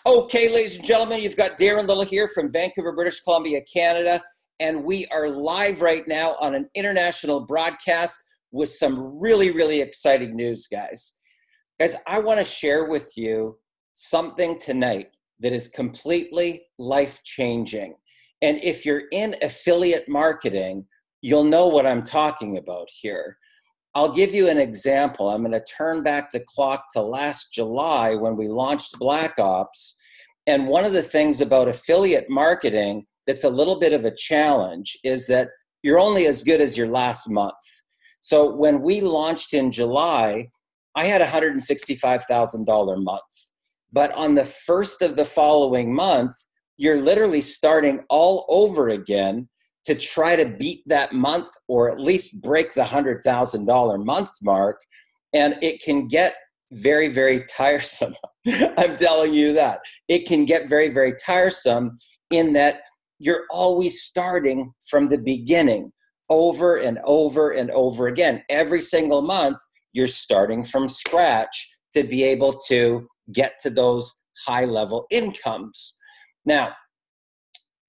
Okay, ladies and gentlemen, you've got Darren Little here from Vancouver, British Columbia, Canada, and we are live right now on an international broadcast with some really, really exciting news, guys. Guys, I want to share with you something tonight that is completely life-changing. And if you're in affiliate marketing, you'll know what I'm talking about here. I'll give you an example. I'm going to turn back the clock to last July when we launched Black Ops. And one of the things about affiliate marketing that's a little bit of a challenge is that you're only as good as your last month. So when we launched in July, I had a $165,000 month. But on the first of the following month, you're literally starting all over again to try to beat that month or at least break the $100,000 month mark. And it can get very, very tiresome. I'm telling you that. It can get very, very tiresome in that you're always starting from the beginning over and over and over again. Every single month, you're starting from scratch to be able to get to those high-level incomes. Now,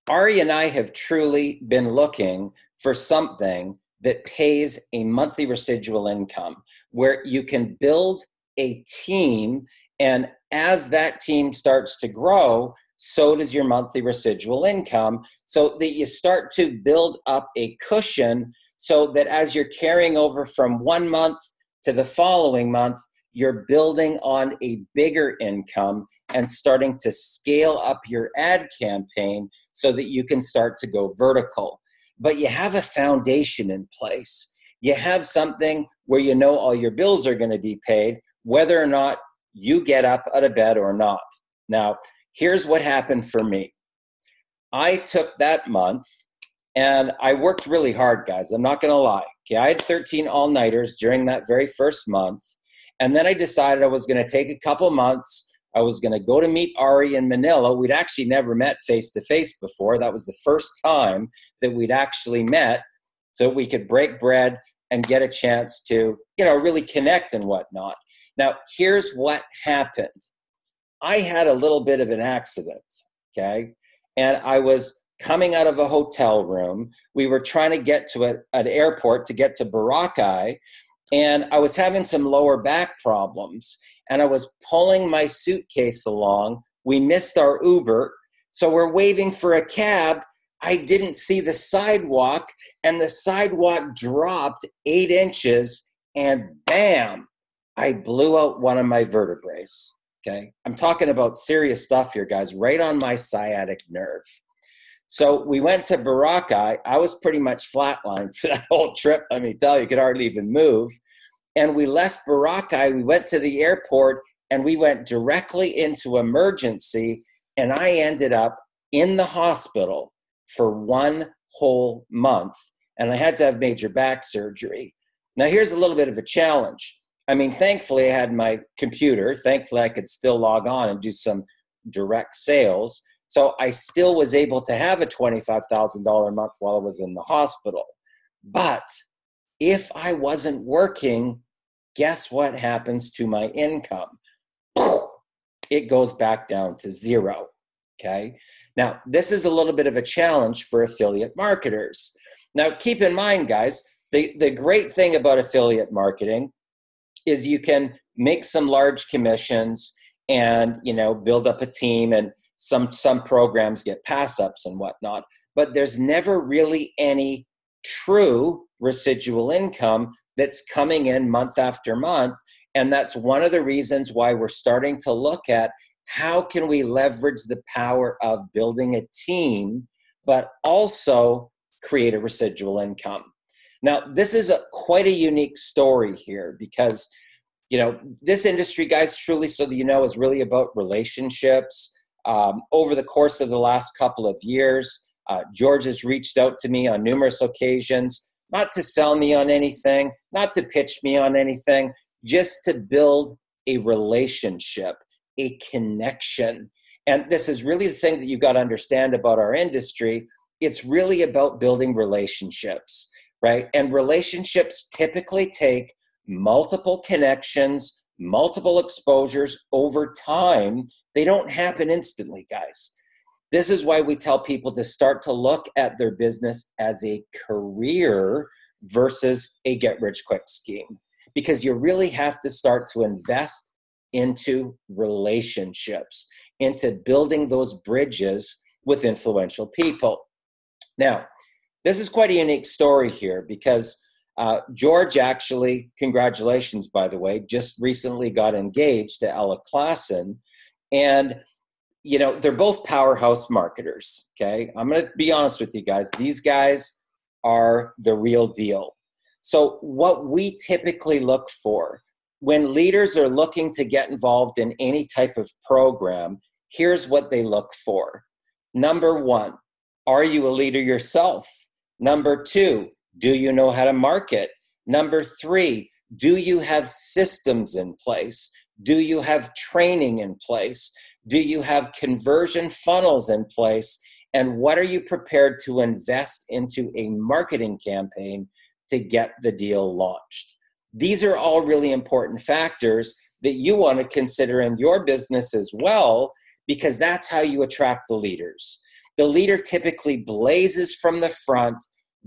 Ari and I have truly been looking for something that pays a monthly residual income where you can build a team, and as that team starts to grow, so does your monthly residual income, so that you start to build up a cushion so that as you're carrying over from one month to the following month, you're building on a bigger income and starting to scale up your ad campaign so that you can start to go vertical. But you have a foundation in place. You have something where you know all your bills are going to be paid, whether or not you get up out of bed or not. Now, here's what happened for me. I took that month and I worked really hard, guys. I'm not going to lie. Okay, I had 13 all-nighters during that very first month. And then I decided I was going to take a couple months. I was going to go to meet Ari in Manila. We'd actually never met face-to-face before. That was the first time that we'd actually met so we could break bread and get a chance to, really connect and whatnot. Now, here's what happened. I had a little bit of an accident, okay? And I was coming out of a hotel room. We were trying to get to an airport to get to Boracay, and I was having some lower back problems, and I was pulling my suitcase along. We missed our Uber, so we're waiting for a cab. I didn't see the sidewalk, and the sidewalk dropped 8 inches, and bam, I blew out one of my vertebrae, okay? I'm talking about serious stuff here, guys, right on my sciatic nerve. So we went to Boracay. I was pretty much flatlined for that whole trip. I mean, you could hardly even move. And we left Boracay. We went to the airport, and we went directly into emergency. And I ended up in the hospital for 1 whole month. And I had to have major back surgery. Now, here's a little bit of a challenge. I mean, thankfully, I had my computer. Thankfully, I could still log on and do some direct sales. So I still was able to have a $25,000 month while I was in the hospital. But if I wasn't working, guess what happens to my income? It goes back down to zero, okay? Now, this is a little bit of a challenge for affiliate marketers. Now, keep in mind, guys, the great thing about affiliate marketing is you can make some large commissions and, build up a team, and some programs get pass-ups and whatnot, but there's never really any true residual income that's coming in month after month. And that's one of the reasons why we're starting to look at how can we leverage the power of building a team, but also create a residual income. Now, this is quite a unique story here because, this industry, guys, truly, so that is really about relationships. Over the course of the last couple of years, George has reached out to me on numerous occasions, not to sell me on anything, not to pitch me on anything, just to build a relationship, a connection. And this is really the thing that you've got to understand about our industry. It's really about building relationships, right? And relationships typically take multiple connections, multiple exposures over time. They don't happen instantly, guys. This is why we tell people to start to look at their business as a career versus a get-rich-quick scheme, because you really have to start to invest into relationships, into building those bridges with influential people. Now, this is quite a unique story here because George actually, congratulations, by the way, just recently got engaged to Ella Klassen. And, you know, they're both powerhouse marketers, okay? I'm going to be honest with you guys. These guys are the real deal. So what we typically look for when leaders are looking to get involved in any type of program, here's what they look for. Number one, are you a leader yourself? Number two, do you know how to market? Number three, do you have systems in place? Do you have training in place? Do you have conversion funnels in place? And what are you prepared to invest into a marketing campaign to get the deal launched? These are all really important factors that you want to consider in your business as well, because that's how you attract the leaders. The leader typically blazes from the front,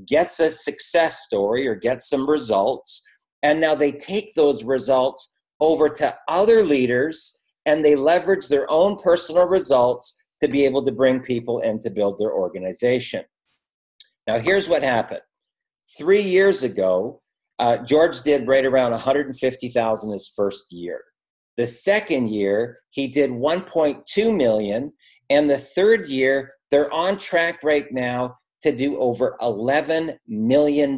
gets a success story or gets some results, and now they take those results over to other leaders and they leverage their own personal results to be able to bring people in to build their organization. Now, here's what happened. 3 years ago, George did right around $150,000 his first year. The second year, he did $1.2 million, and the third year, they're on track right now to do over $11 million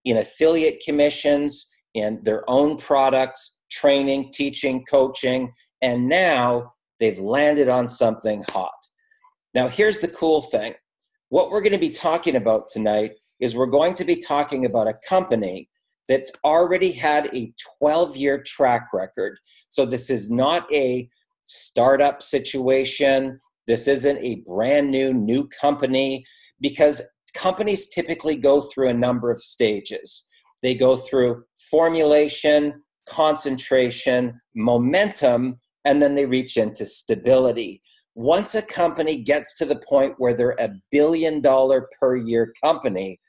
in affiliate commissions, in their own products, training, teaching, coaching, and now they've landed on something hot. Now, here's the cool thing. What we're going to be talking about tonight is we're going to be talking about a company that's already had a 12-year track record. So this is not a startup situation. This isn't a brand new company, because companies typically go through a number of stages. They go through formulation, concentration, momentum, and then they reach into stability. Once a company gets to the point where they're a $1 billion per year company,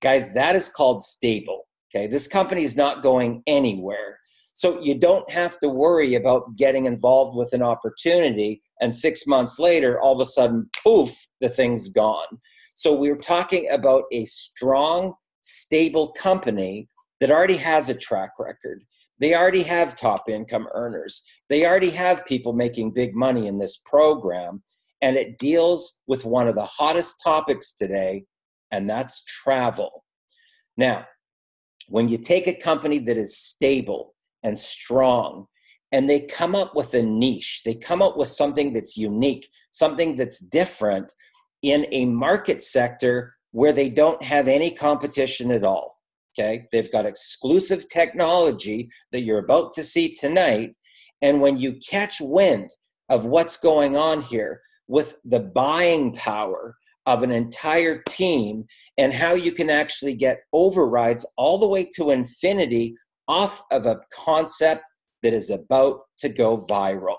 guys, that is called stable. Okay, this company is not going anywhere. So you don't have to worry about getting involved with an opportunity and 6 months later, all of a sudden, poof, the thing's gone. So we're talking about a strong, stable company that already has a track record. They already have top income earners. They already have people making big money in this program. And it deals with one of the hottest topics today, and that's travel. Now, when you take a company that is stable and strong, and they come up with a niche, they come up with something that's unique, something that's different in a market sector where they don't have any competition at all, okay? They've got exclusive technology that you're about to see tonight, and when you catch wind of what's going on here with the buying power of an entire team and how you can actually get overrides all the way to infinity off of a concept that is about to go viral.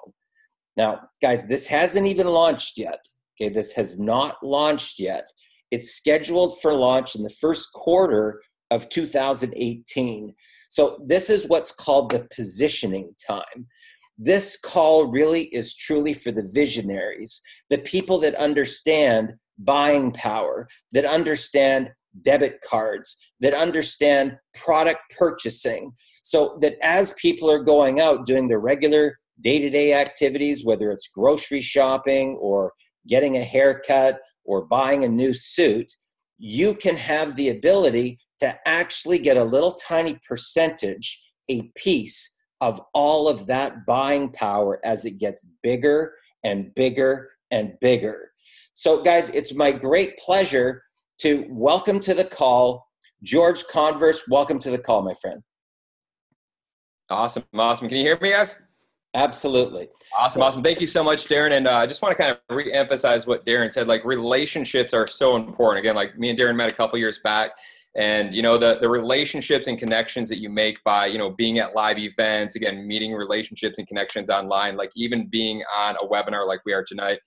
Now, guys, this hasn't even launched yet. Okay, this has not launched yet. It's scheduled for launch in the first quarter of 2018. So this is what's called the positioning time. This call really is truly for the visionaries, the people that understand buying power, that understand debit cards, that understand product purchasing, so that as people are going out doing their regular day-to-day activities, whether it's grocery shopping or getting a haircut or buying a new suit, you can have the ability to actually get a little tiny percentage, a piece of all of that buying power as it gets bigger and bigger and bigger. So guys, it's my great pleasure to welcome to the call, George Converse. Welcome to the call, my friend. Awesome. Can you hear me, guys? Absolutely. Awesome. Thank you so much, Darren. And I just want to kind of re-emphasize what Darren said, like relationships are so important. Again, like me and Darren met a couple years back, And, the relationships and connections that you make by, being at live events, again, meeting relationships and connections online, like even being on a webinar like we are tonight.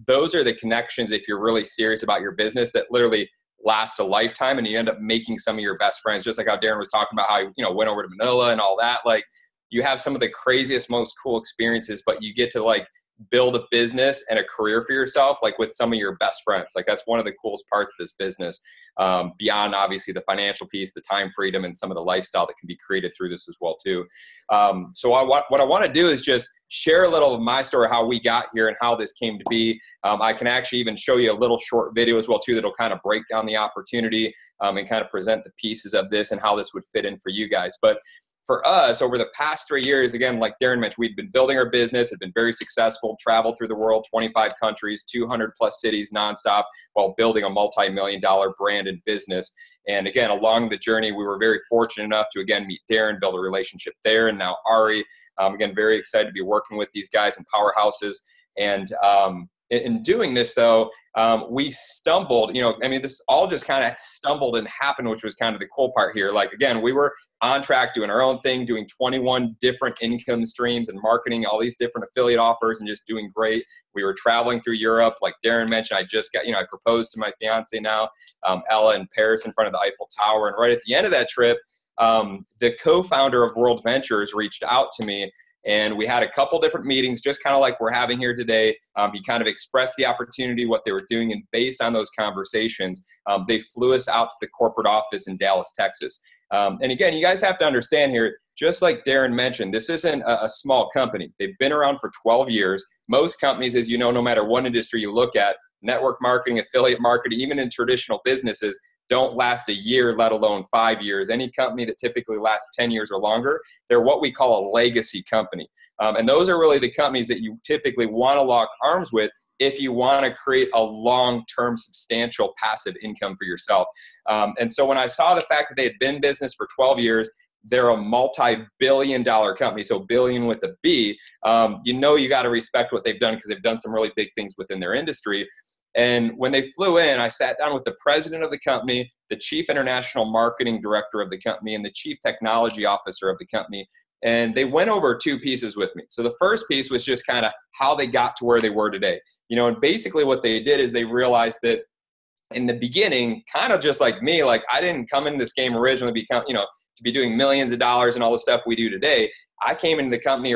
Those are the connections, if you're really serious about your business, that literally last a lifetime, and you end up making some of your best friends, just like how Darren was talking about how he, went over to Manila and all that. Like, you have some of the craziest, most cool experiences, but you get to like build a business and a career for yourself, like with some of your best friends. Like, that's one of the coolest parts of this business, beyond obviously the financial piece, the time freedom, and some of the lifestyle that can be created through this as well too. So what I want to do is just share a little of my story, how we got here and how this came to be. I can actually even show you a little short video as well too, that'll kind of break down the opportunity, and kind of present the pieces of this and how this would fit in for you guys. But for us, over the past 3 years, again, like Darren mentioned, we've been building our business, have been very successful, traveled through the world, 25 countries, 200 plus cities nonstop, while building a multi-million-dollar brand and business. And again, along the journey, we were very fortunate enough to, again, meet Darren, build a relationship there, and now Ari. Again, very excited to be working with these guys in powerhouses. And in doing this, though, we stumbled, this all just kind of stumbled and happened, which was kind of the cool part here. Like, again, we were on track doing our own thing, doing 21 different income streams and marketing all these different affiliate offers and just doing great. We were traveling through Europe. Like Darren mentioned, I just got, I proposed to my fiance now, Ella, in Paris in front of the Eiffel Tower. And right at the end of that trip, the co-founder of World Ventures reached out to me, and we had a couple different meetings, just kind of like we're having here today. He kind of expressed the opportunity, what they were doing, and based on those conversations, they flew us out to the corporate office in Dallas, Texas. And again, you guys have to understand here, just like Darren mentioned, this isn't a small company. They've been around for 12 years. Most companies, as you know, no matter what industry you look at, network marketing, affiliate marketing, even in traditional businesses, don't last a year, let alone 5 years. Any company that typically lasts 10 years or longer, they're what we call a legacy company. And those are really the companies that you typically want to lock arms with if you want to create a long-term, substantial passive income for yourself. And so when I saw the fact that they had been in business for 12 years, they're a multi-billion-dollar company, so billion with a B. You got to respect what they've done, because they've done some really big things within their industry. And when they flew in, I sat down with the president of the company, the chief international marketing director of the company, and the chief technology officer of the company. And they went over two pieces with me. So the first piece was just kind of how they got to where they were today. And basically what they did is they realized that in the beginning, kind of just like me, like I didn't come in this game originally to be doing millions of dollars and all the stuff we do today. I came into the company,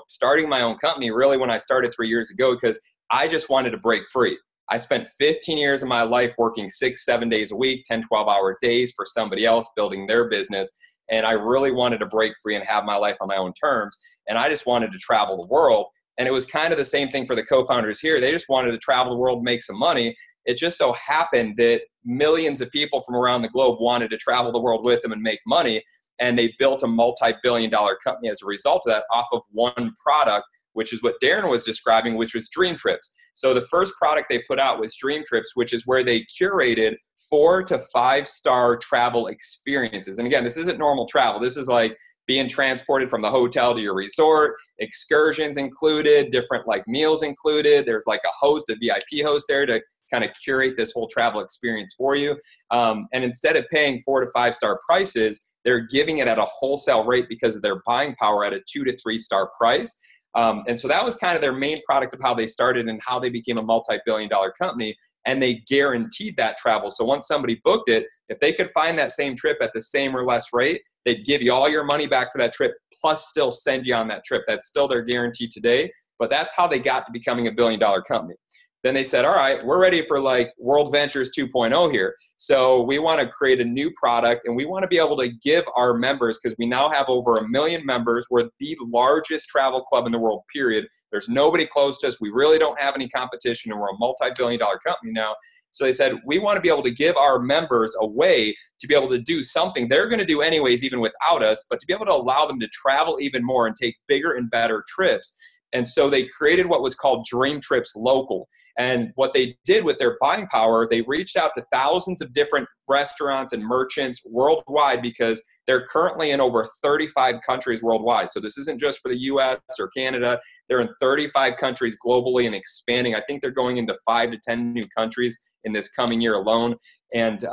starting my own company really when I started 3 years ago, because I just wanted to break free. I spent 15 years of my life working 6-7 days a week, 10, 12-hour days for somebody else, building their business. And I really wanted to break free and have my life on my own terms. And I just wanted to travel the world. And it was kind of the same thing for the co-founders here. They just wanted to travel the world, make some money. It just so happened that millions of people from around the globe wanted to travel the world with them and make money. And they built a multi-billion-dollar company as a result of that, off of one product, which is what Darren was describing, which was DreamTrips. So the first product they put out was DreamTrips, which is where they curated 4 to 5-star travel experiences. And again, this isn't normal travel. This is like being transported from the hotel to your resort, excursions included, different like meals included. There's like a host, a VIP host there to kind of curate this whole travel experience for you. And instead of paying 4 to 5-star prices, they're giving it at a wholesale rate because of their buying power at a 2 to 3-star price. And so that was kind of their main product of how they started and how they became a multi-billion-dollar company. And they guaranteed that travel. So once somebody booked it, if they could find that same trip at the same or less rate, they'd give you all your money back for that trip, plus still send you on that trip. That's still their guarantee today. But that's how they got to becoming a billion-dollar company. Then they said, all right, we're ready for like World Ventures 2.0 here. So we want to create a new product, and we want to be able to give our members, because we now have over 1 million members. We're the largest travel club in the world, period. There's nobody close to us. We really don't have any competition, and we're a multi-billion-dollar company now. So they said, we want to be able to give our members a way to be able to do something they're going to do anyways, even without us, but to be able to allow them to travel even more and take bigger and better trips. And so they created what was called DreamTrips Local. And what they did with their buying power, they reached out to thousands of different restaurants and merchants worldwide, because they're currently in over 35 countries worldwide. So this isn't just for the US or Canada. They're in 35 countries globally and expanding. I think they're going into 5 to 10 new countries in this coming year alone. And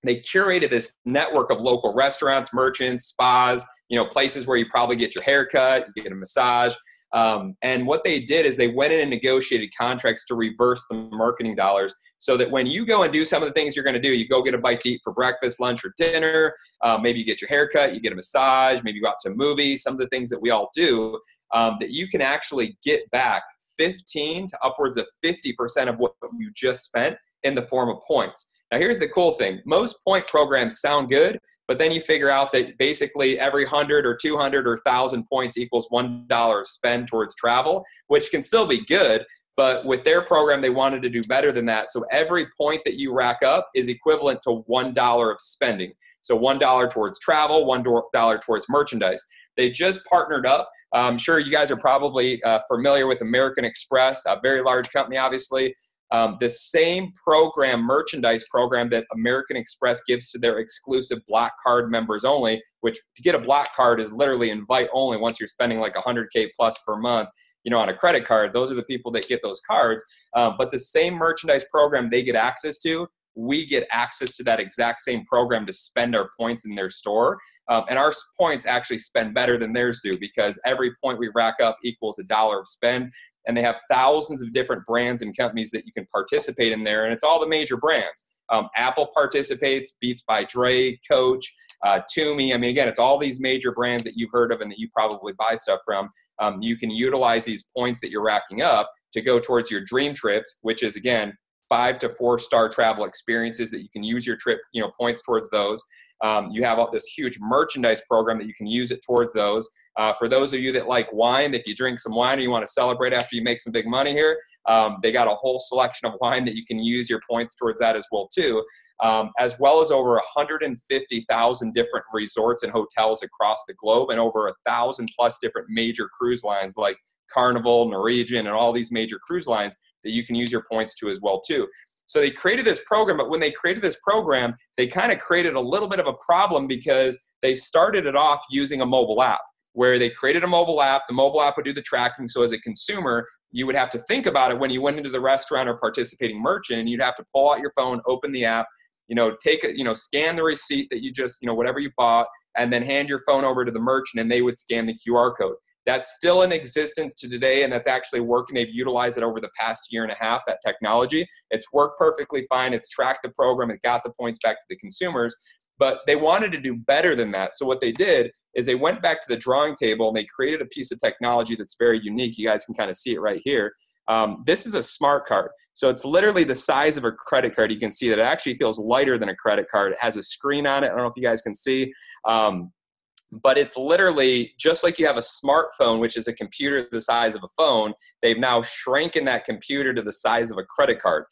they curated this network of local restaurants, merchants, spas, places where you probably get your hair cut, you get a massage. And what they did is they went in and negotiated contracts to reverse the marketing dollars, so that when you go and do some of the things you're going to do, you go get a bite to eat for breakfast, lunch, or dinner, maybe you get your hair cut, you get a massage, maybe you go out to a movie, some of the things that we all do, that you can actually get back 15 to upwards of 50% of what you just spent in the form of points. Now, here's the cool thing. Most point programs sound good, but then you figure out that basically every 100 or 200 or 1,000 points equals $1 spend towards travel, which can still be good. But with their program, they wanted to do better than that. So every point that you rack up is equivalent to $1 of spending. So $1 towards travel, $1 towards merchandise. They just partnered up. I'm sure you guys are probably familiar with American Express, a very large company, obviously. The same program, merchandise program that American Express gives to their exclusive Black Card members only, which to get a Black Card is literally invite only once you're spending like 100K plus per month, on a credit card. Those are the people that get those cards. But the same merchandise program they get access to, we get access to that exact same program to spend our points in their store. And our points actually spend better than theirs do, because every point we rack up equals $1 of spend. And they have thousands of different brands and companies that you can participate in there. And it's all the major brands. Apple participates, Beats by Dre, Coach, Toomey. I mean, again, it's all these major brands that you've heard of and that you probably buy stuff from. You can utilize these points that you're racking up to go towards your DreamTrips, which is, again, 5 to 4 star travel experiences that you can use your trip, points towards those. You have this huge merchandise program that you can use it towards those. For those of you that like wine, if you drink some wine or you want to celebrate after you make some big money here, they got a whole selection of wine that you can use your points towards that as well too. As well as over 150,000 different resorts and hotels across the globe, and over 1,000 plus different major cruise lines like Carnival, Norwegian, and all these major cruise lines that you can use your points to as well too. So they created this program, but when they created this program, they kind of created a little bit of a problem, because they started it off using a mobile app, where they created a mobile app. The mobile app would do the tracking. So as a consumer, you would have to think about it when you went into the restaurant or participating merchant. You'd have to pull out your phone, open the app, take it, scan the receipt that you just, whatever you bought, and then hand your phone over to the merchant, and they would scan the QR code. That's still in existence to today, and that's actually working. They've utilized it over the past year and a half, that technology. It's worked perfectly fine. It's tracked the program. It got the points back to the consumers. But they wanted to do better than that. So what they did is they went back to the drawing table, and they created a piece of technology that's very unique. You guys can kind of see it right here. This is a smart card. So it's literally the size of a credit card. You can see that it actually feels lighter than a credit card. It has a screen on it. I don't know if you guys can see. But it's literally just like you have a smartphone, which is a computer the size of a phone. They've now shrinking that computer to the size of a credit card.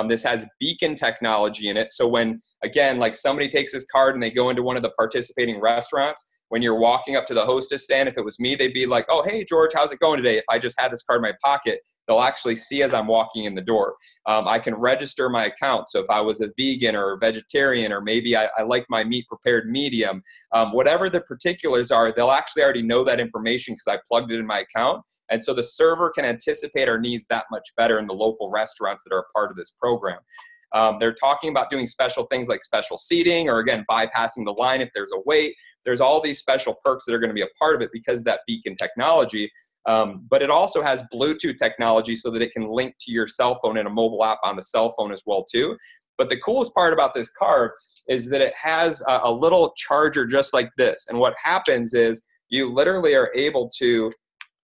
This has beacon technology in it. So when, again, like somebody takes this card and they go into one of the participating restaurants, when you're walking up to the hostess stand, if it was me, they'd be like, "Oh, hey, George, how's it going today?" If I just had this card in my pocket, they'll actually see as I'm walking in the door. I can register my account. So if I was a vegan or a vegetarian, or maybe I like my meat prepared medium, whatever the particulars are, they'll actually already know that information because I plugged it in my account. And so the server can anticipate our needs that much better in the local restaurants that are a part of this program. They're talking about doing special things like special seating, or again, bypassing the line if there's a wait. There's all these special perks that are going to be a part of it because of that beacon technology. But it also has Bluetooth technology so that it can link to your cell phone and a mobile app on the cell phone as well too. But the coolest part about this card is that it has a little charger just like this. And what happens is you literally are able to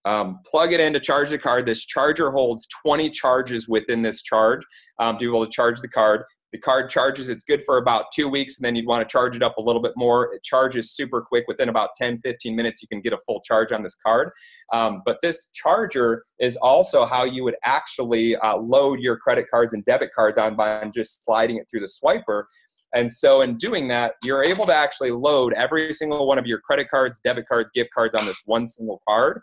plug it in to charge the card. This charger holds 20 charges within this charge to be able to charge the card. The card charges, it's good for about 2 weeks, and then you'd want to charge it up a little bit more. It charges super quick. Within about 10, 15 minutes, you can get a full charge on this card. But this charger is also how you would actually load your credit cards and debit cards on by just sliding it through the swiper. And so in doing that, you're able to actually load every single one of your credit cards, debit cards, gift cards on this one single card.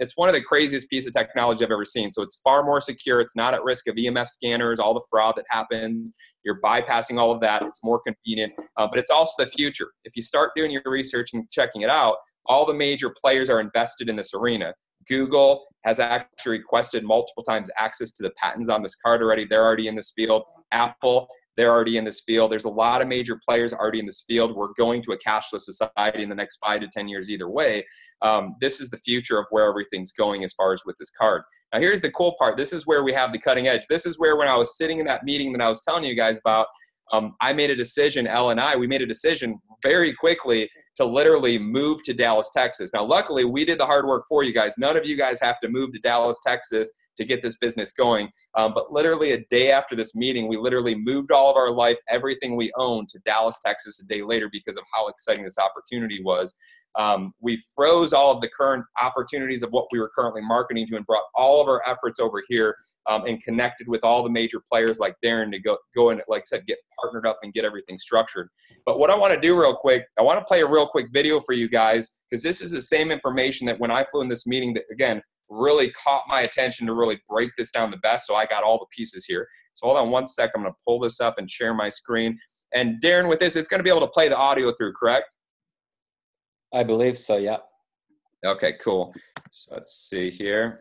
It's one of the craziest pieces of technology I've ever seen. So it's far more secure. It's not at risk of EMF scanners, all the fraud that happens. You're bypassing all of that. It's more convenient, but it's also the future. If you start doing your research and checking it out, all the major players are invested in this arena. Google has actually requested multiple times access to the patents on this card already. They're already in this field. Apple, they're already in this field. There's a lot of major players already in this field. We're going to a cashless society in the next 5 to 10 years either way. This is the future of where everything's going as far as with this card. Now, here's the cool part. This is where we have the cutting edge. This is where when I was sitting in that meeting that I was telling you guys about, I made a decision, we made a decision very quickly to literally move to Dallas, Texas. Now, luckily, we did the hard work for you guys. None of you guys have to move to Dallas, Texas to get this business going. But literally a day after this meeting, we literally moved all of our life, everything we owned, to Dallas, Texas a day later because of how exciting this opportunity was. We froze all of the current opportunities of what we were currently marketing to and brought all of our efforts over here and connected with all the major players like Darren to go and, like I said, get partnered up and get everything structured. But what I want to do real quick, I want to play a real quick video for you guys, because this is the same information that when I flew in this meeting that, again, really caught my attention to really break this down the best. So I got all the pieces here. So hold on one sec. I'm going to pull this up and share my screen. And Darren, with this, it's going to be able to play the audio through, correct? I believe so, yeah. Okay, cool. So let's see here.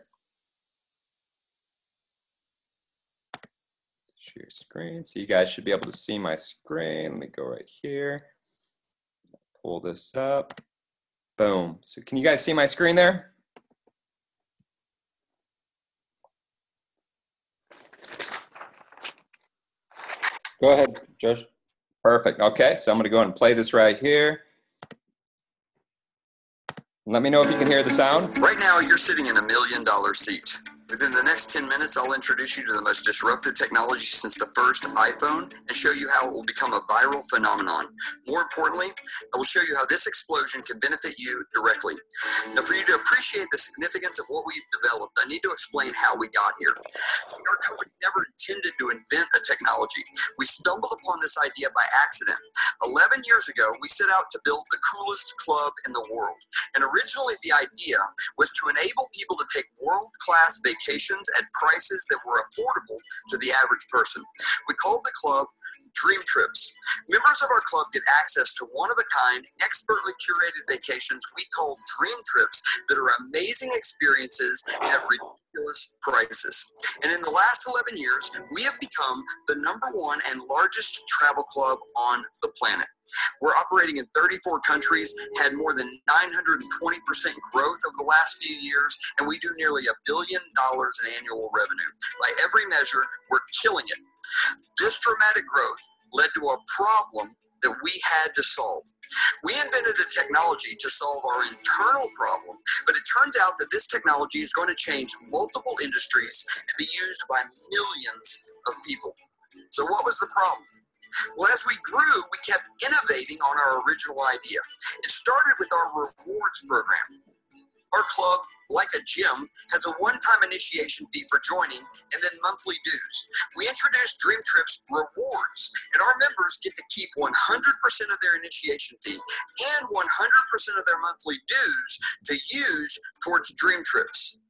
Share screen. So you guys should be able to see my screen. Let me go right here. Pull this up. Boom. So can you guys see my screen there? Go ahead, Josh. Perfect. Okay, so I'm going to go ahead and play this right here. Let me know if you can hear the sound. Right now, you're sitting in $1 million seat. Within the next 10 minutes, I'll introduce you to the most disruptive technology since the first iPhone and show you how it will become a viral phenomenon. More importantly, I will show you how this explosion can benefit you directly. Now, for you to appreciate the significance of what we've developed, I need to explain how we got here. Our company never intended to invent a technology. We stumbled upon this idea by accident. 11 years ago, we set out to build the coolest club in the world. And originally, the idea was to enable people to take world-class vacations at prices that were affordable to the average person. We called the club DreamTrips. Members of our club get access to one-of-a-kind, expertly curated vacations we call DreamTrips that are amazing experiences at ridiculous prices. And in the last 11 years, we have become the #1 and largest travel club on the planet. We're operating in 34 countries, had more than 920% growth over the last few years, and we do nearly $1 billion in annual revenue. By every measure, we're killing it. This dramatic growth led to a problem that we had to solve. We invented a technology to solve our internal problem, but it turns out that this technology is going to change multiple industries and be used by millions of people. So what was the problem? Well, as we grew, we kept innovating on our original idea. It started with our rewards program. Our club, like a gym, has a one-time initiation fee for joining and then monthly dues. We introduced DreamTrips Rewards, and our members get to keep 100% of their initiation fee and 100% of their monthly dues to use towards DreamTrips.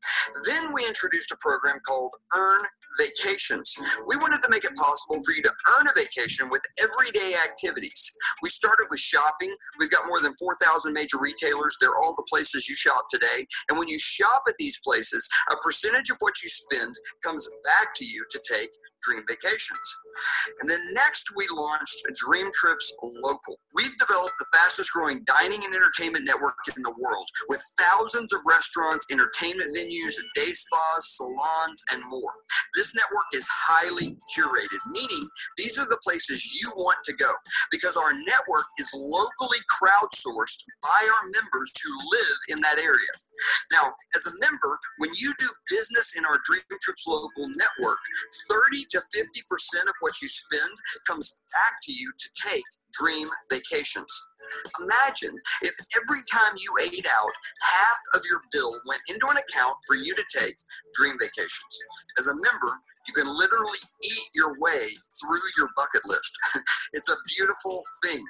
Then we introduced a program called Earn Vacations. We wanted to make it possible for you to earn a vacation with everyday activities. We started with shopping. We've got more than 4,000 major retailers. They're all the places you shop today. And when you shop at these places, a percentage of what you spend comes back to you to take dream vacations. And then next we launched DreamTrips Local. We've developed the fastest growing dining and entertainment network in the world with thousands of restaurants, entertainment venues, day spas, salons, and more. This network is highly curated, meaning these are the places you want to go because our network is locally crowdsourced by our members who live in that area. Now, as a member, when you do business in our DreamTrips Local network, 30 to 50% of what you spend comes back to you to take dream vacations. Imagine if every time you ate out, half of your bill went into an account for you to take dream vacations. As a member, you can literally eat your way through your bucket list. It's a beautiful thing.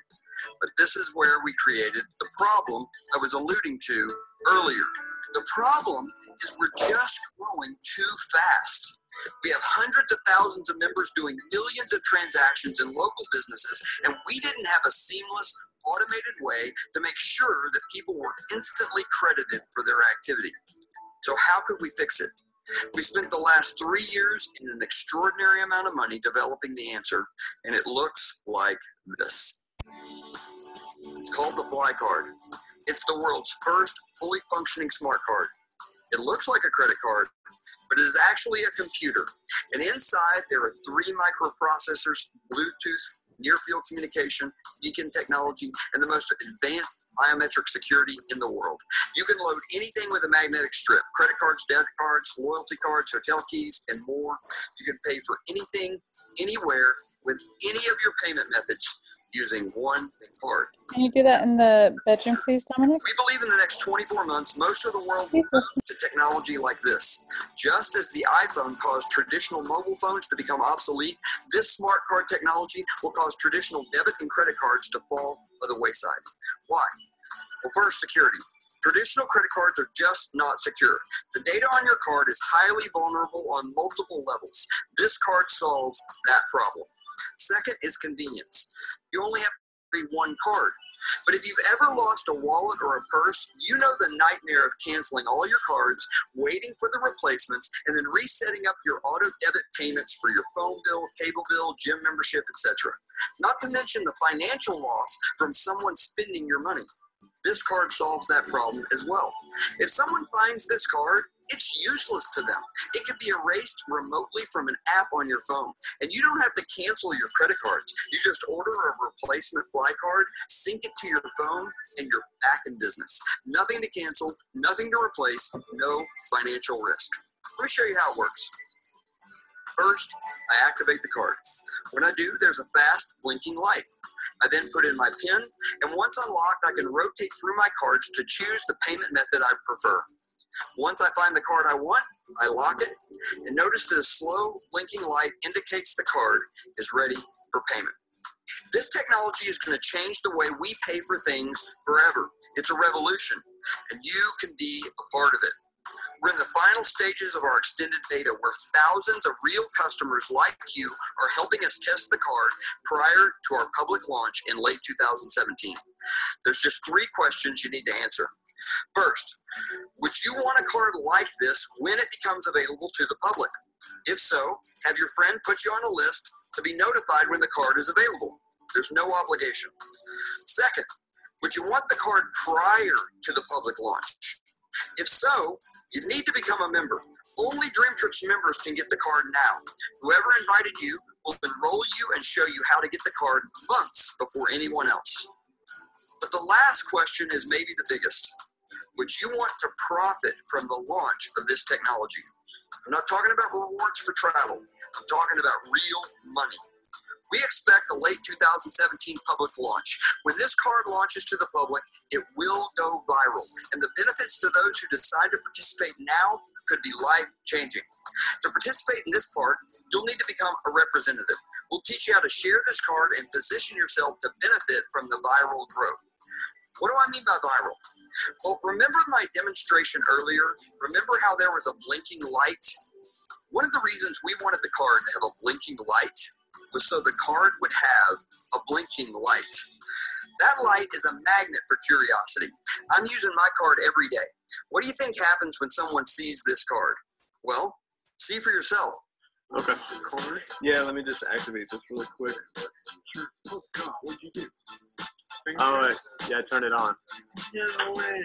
But this is where we created the problem I was alluding to earlier. The problem is we're just growing too fast. We have hundreds of thousands of members doing millions of transactions in local businesses, and we didn't have a seamless, automated way to make sure that people were instantly credited for their activity. So how could we fix it? We spent the last 3 years and an extraordinary amount of money developing the answer, and it looks like this. It's called the Fly Card. It's the world's first fully functioning smart card. It looks like a credit card, but it is actually a computer. And inside there are 3 microprocessors, Bluetooth, near-field communication, beacon technology, and the most advanced biometric security in the world. You can load anything with a magnetic strip: credit cards, debit cards, loyalty cards, hotel keys, and more. You can pay for anything, anywhere, with any of your payment methods using one card. Can you do that in the bedroom, please, Dominic? We believe in the next 24 months, most of the world will move to technology like this. Just as the iPhone caused traditional mobile phones to become obsolete, this smart card technology will cause traditional debit and credit cards to fall by the wayside. Why? Well, first, security. Traditional credit cards are just not secure. The data on your card is highly vulnerable on multiple levels. This card solves that problem. Second is convenience. You only have to carry one card. But if you've ever lost a wallet or a purse, you know the nightmare of canceling all your cards, waiting for the replacements, and then resetting up your auto debit payments for your phone bill, cable bill, gym membership, etc. Not to mention the financial loss from someone spending your money. This card solves that problem as well. If someone finds this card, it's useless to them. It can be erased remotely from an app on your phone, and you don't have to cancel your credit cards. You just order a replacement Fly Card, sync it to your phone, and you're back in business. Nothing to cancel, nothing to replace, no financial risk. Let me show you how it works. First, I activate the card. When I do, there's a fast blinking light. I then put in my PIN, and once unlocked, I can rotate through my cards to choose the payment method I prefer. Once I find the card I want, I lock it, and notice that a slow blinking light indicates the card is ready for payment. This technology is going to change the way we pay for things forever. It's a revolution, and you can be a part of it. We're in the final stages of our extended beta, where thousands of real customers like you are helping us test the card prior to our public launch in late 2017. There's just 3 questions you need to answer. First, would you want a card like this when it becomes available to the public? If so, have your friend put you on a list to be notified when the card is available. There's no obligation. Second, would you want the card prior to the public launch? If so, you need to become a member. Only DreamTrips members can get the card now. Whoever invited you will enroll you and show you how to get the card months before anyone else. But the last question is maybe the biggest. Would you want to profit from the launch of this technology? I'm not talking about rewards for travel. I'm talking about real money. We expect a late 2017 public launch. When this card launches to the public, it will go viral, and the benefits to those who decide to participate now could be life-changing. To participate in this part, you'll need to become a representative. We'll teach you how to share this card and position yourself to benefit from the viral growth. What do I mean by viral? Well, remember my demonstration earlier? Remember how there was a blinking light? One of the reasons we wanted the card to have a blinking light was so the card would have a blinking light. That light is a magnet for curiosity. I'm using my card every day. What do you think happens when someone sees this card? Well, see for yourself. Okay. Card? Yeah, let me just activate this really quick. Sure. Oh, God, what'd you do? All right. Yeah, turn it on. No way.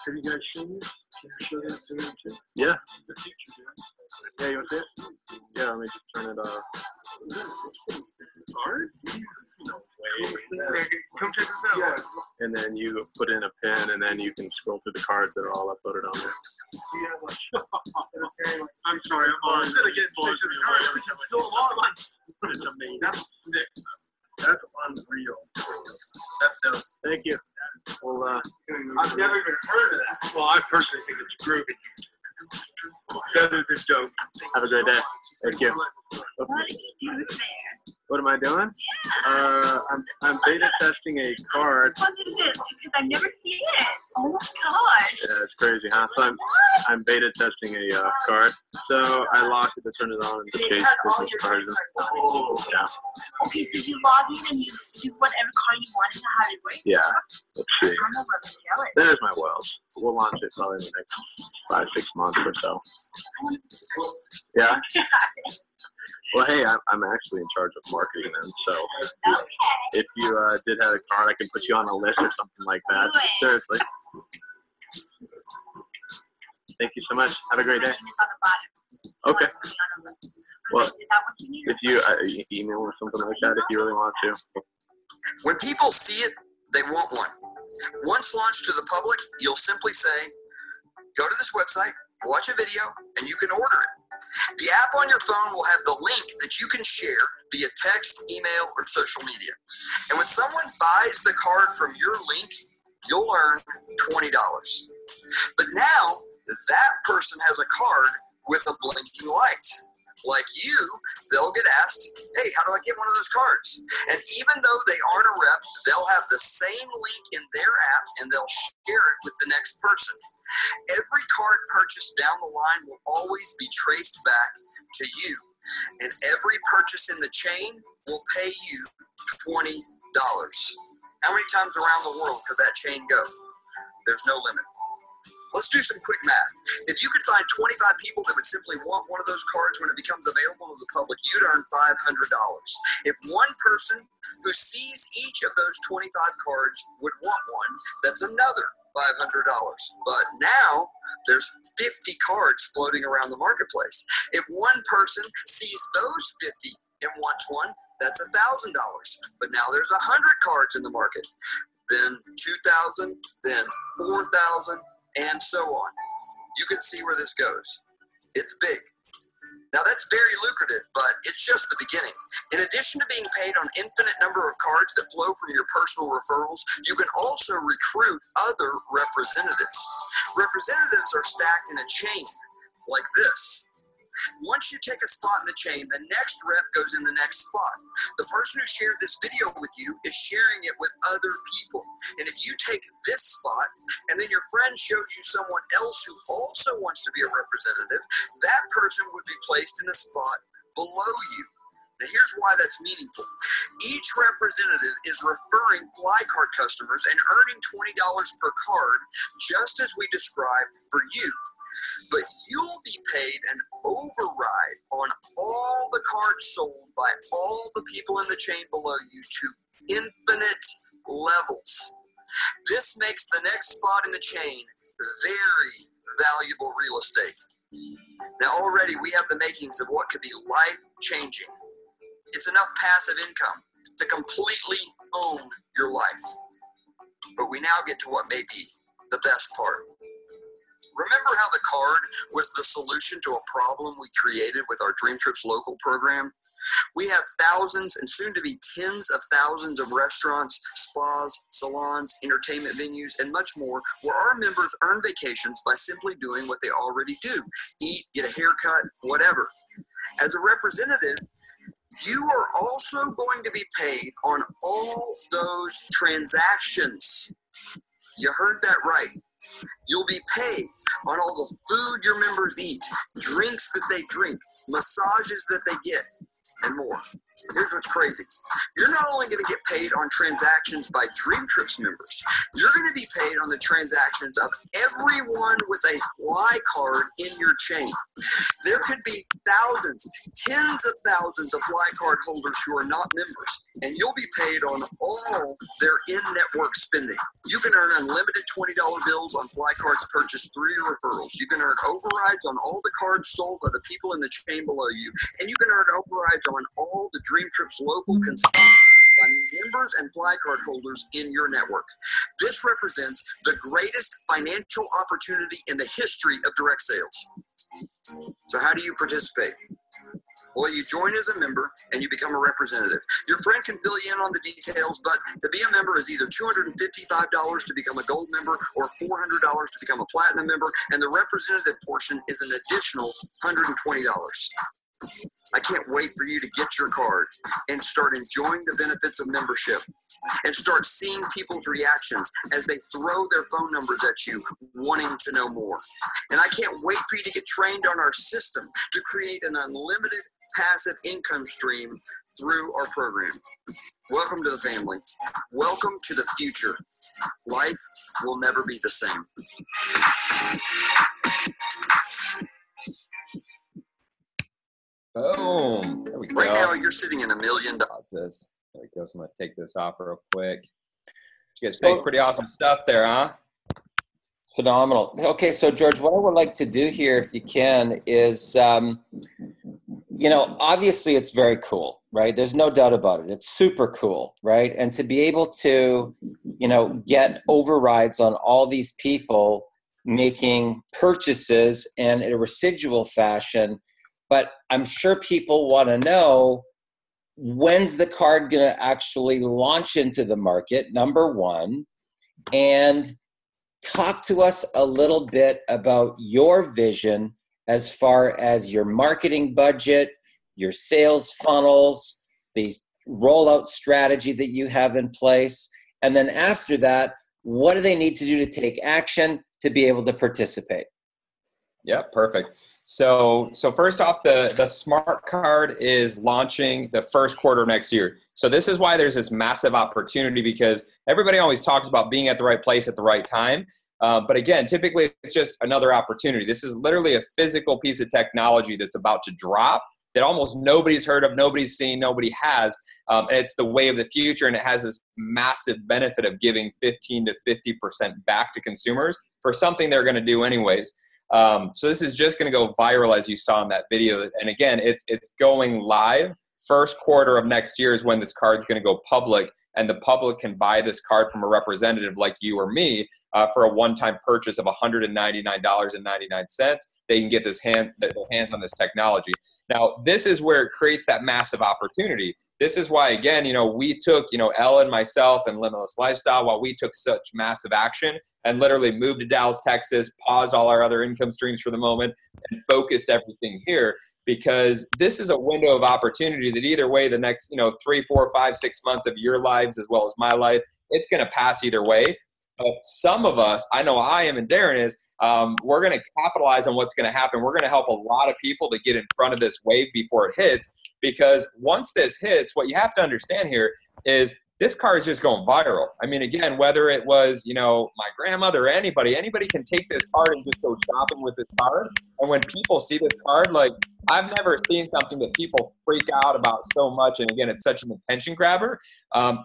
Have you guys seen this? Can you show that to them too? Yeah. The picture, dude. Yeah, you want to see it? Yeah, let me just turn it off. Card? No way. Come check this out. Yeah. And then you put in a pin, and then you can scroll through the cards that are all uploaded on there. I'm sorry, I'm gonna get pictures of the card every time. Still online. It's amazing. That's sick. That's unreal. That's dope. Thank you. Well, I've never even heard of that. Well, I personally think it's groovy. That is dope. have a great day. Thank you. What are you doing there? What am I doing? I'm beta testing a card. What is this? Because I've never seen it. Oh my gosh. Yeah, it's Crazy, huh? So I'm beta testing a card. So I locked it to turn it on in the case business version. Yeah. Okay, so you log in and you do whatever card you want and how it works? Yeah. Let's see. I'm a little jealous. There's my wells. We'll launch it probably in the next 5-6 months or so. Yeah. Well, hey, I'm actually in charge of marketing then, so if you did have a card, I can put you on a list or something like that. Seriously. Thank you so much. Have a great day. Okay. Well, if you email or something like that, if you really want to. When people see it, they want one. Once launched to the public, you'll simply say, go to this website, watch a video, and you can order it. The app on your phone will have the link that you can share via text, email, or social media. And when someone buys the card from your link, you'll earn $20. But now, that person has a card with a blinking light. Like you, they'll get asked, hey, how do I get one of those cards? And even though they aren't a rep, they'll have the same link in their app and they'll share it with the next person. Every card purchased down the line will always be traced back to you. And every purchase in the chain will pay you $20. How many times around the world could that chain go? There's no limit. Let's do some quick math. If you could find 25 people that would simply want one of those cards when it becomes available to the public, you'd earn $500. If one person who sees each of those 25 cards would want one, that's another $500. But now there's 50 cards floating around the marketplace. If one person sees those 50 and wants one, that's $1,000. But now there's 100 cards in the market. Then 2,000, then 4,000, and so on. You can see where this goes. It's big. Now that's very lucrative, but it's just the beginning. In addition to being paid on infinite number of cards that flow from your personal referrals, you can also recruit other representatives. Representatives are stacked in a chain like this. Once you take a spot in the chain, the next rep goes in the next spot. The person who shared this video with you is sharing it with other people. And if you take this spot and then your friend shows you someone else who also wants to be a representative, that person would be placed in a spot below you. Now here's why that's meaningful. Each representative is referring FlyCard customers and earning $20 per card, just as we described for you. But you'll be paid an override on all the cards sold by all the people in the chain below you to infinite levels. This makes the next spot in the chain very valuable real estate. Now already we have the makings of what could be life-changing. It's enough passive income to completely own your life. But we now get to what may be the best part. Remember how the card was the solution to a problem we created with our DreamTrips local program? We have thousands and soon to be tens of thousands of restaurants, spas, salons, entertainment venues, and much more where our members earn vacations by simply doing what they already do. Eat, get a haircut, whatever. As a representative, you are also going to be paid on all those transactions. You heard that right. You'll be paid on all the food your members eat, drinks that they drink, massages that they get, and more. Here's what's crazy. You're not only going to get paid on transactions by DreamTrips members, you're going to be paid on the transactions of everyone with a Fly card in your chain. There could be thousands, tens of thousands of Fly card holders who are not members, and you'll be paid on all their in-network spending. You can earn unlimited $20 bills on Fly cards purchased through your referrals. You can earn overrides on all the cards sold by the people in the chain below you, and you can earn overrides on all the DreamTrips local consumption by members and Fly card holders in your network. This represents the greatest financial opportunity in the history of direct sales. So how do you participate? Well, you join as a member and you become a representative. Your friend can fill you in on the details, but to be a member is either $255 to become a gold member or $400 to become a platinum member, and the representative portion is an additional $120. I can't wait for you to get your card and start enjoying the benefits of membership. and start seeing people's reactions as they throw their phone numbers at you, wanting to know more. And I can't wait for you to get trained on our system to create an unlimited passive income stream through our program. Welcome to the family. Welcome to the future. Life will never be the same. Boom. There we go. Right now, you're sitting in $1 million. Pause this. There we go. So I'm going to take this off real quick. You guys think pretty awesome stuff there, huh? Phenomenal. Okay, so George, what I would like to do here, if you can, is, obviously it's very cool, right? There's no doubt about it. It's super cool, right? And to be able to, get overrides on all these people making purchases and in a residual fashion. But I'm sure people want to know, when's the card going to actually launch into the market, number one, and talk to us a little bit about your vision as far as your marketing budget, your sales funnels, the rollout strategy that you have in place. And then after that, what do they need to do to take action to be able to participate? Yeah, perfect. So first off, the smart card is launching the first quarter of next year. So this is why there's this massive opportunity, because everybody always talks about being at the right place at the right time. But again, typically it's just another opportunity. This is literally a physical piece of technology that's about to drop that almost nobody's heard of, nobody's seen, nobody has. And it's the way of the future, and it has this massive benefit of giving 15 to 50% back to consumers for something they're going to do anyways. So this is just going to go viral, as you saw in that video. And again, it's going live. First quarter of next year is when this card's going to go public, and the public can buy this card from a representative like you or me for a one-time purchase of $199.99. They can get their hands on this technology. Now, this is where it creates that massive opportunity. This is why, again, we took, Ellen, myself, and Limitless Lifestyle, while we took such massive action and literally moved to Dallas, Texas, paused all our other income streams for the moment, and focused everything here, because this is a window of opportunity that either way, the next, 3, 4, 5, 6 months of your lives, as well as my life, it's going to pass either way. But some of us, I know I am, and Darren is, we're going to capitalize on what's going to happen. We're going to help a lot of people to get in front of this wave before it hits, because once this hits, what you have to understand here is this car is just going viral. I mean, again, whether it was, my grandmother or anybody can take this card and just go shopping with this card. And when people see this card, like, I've never seen something that people freak out about so much. And again, it's such an attention grabber.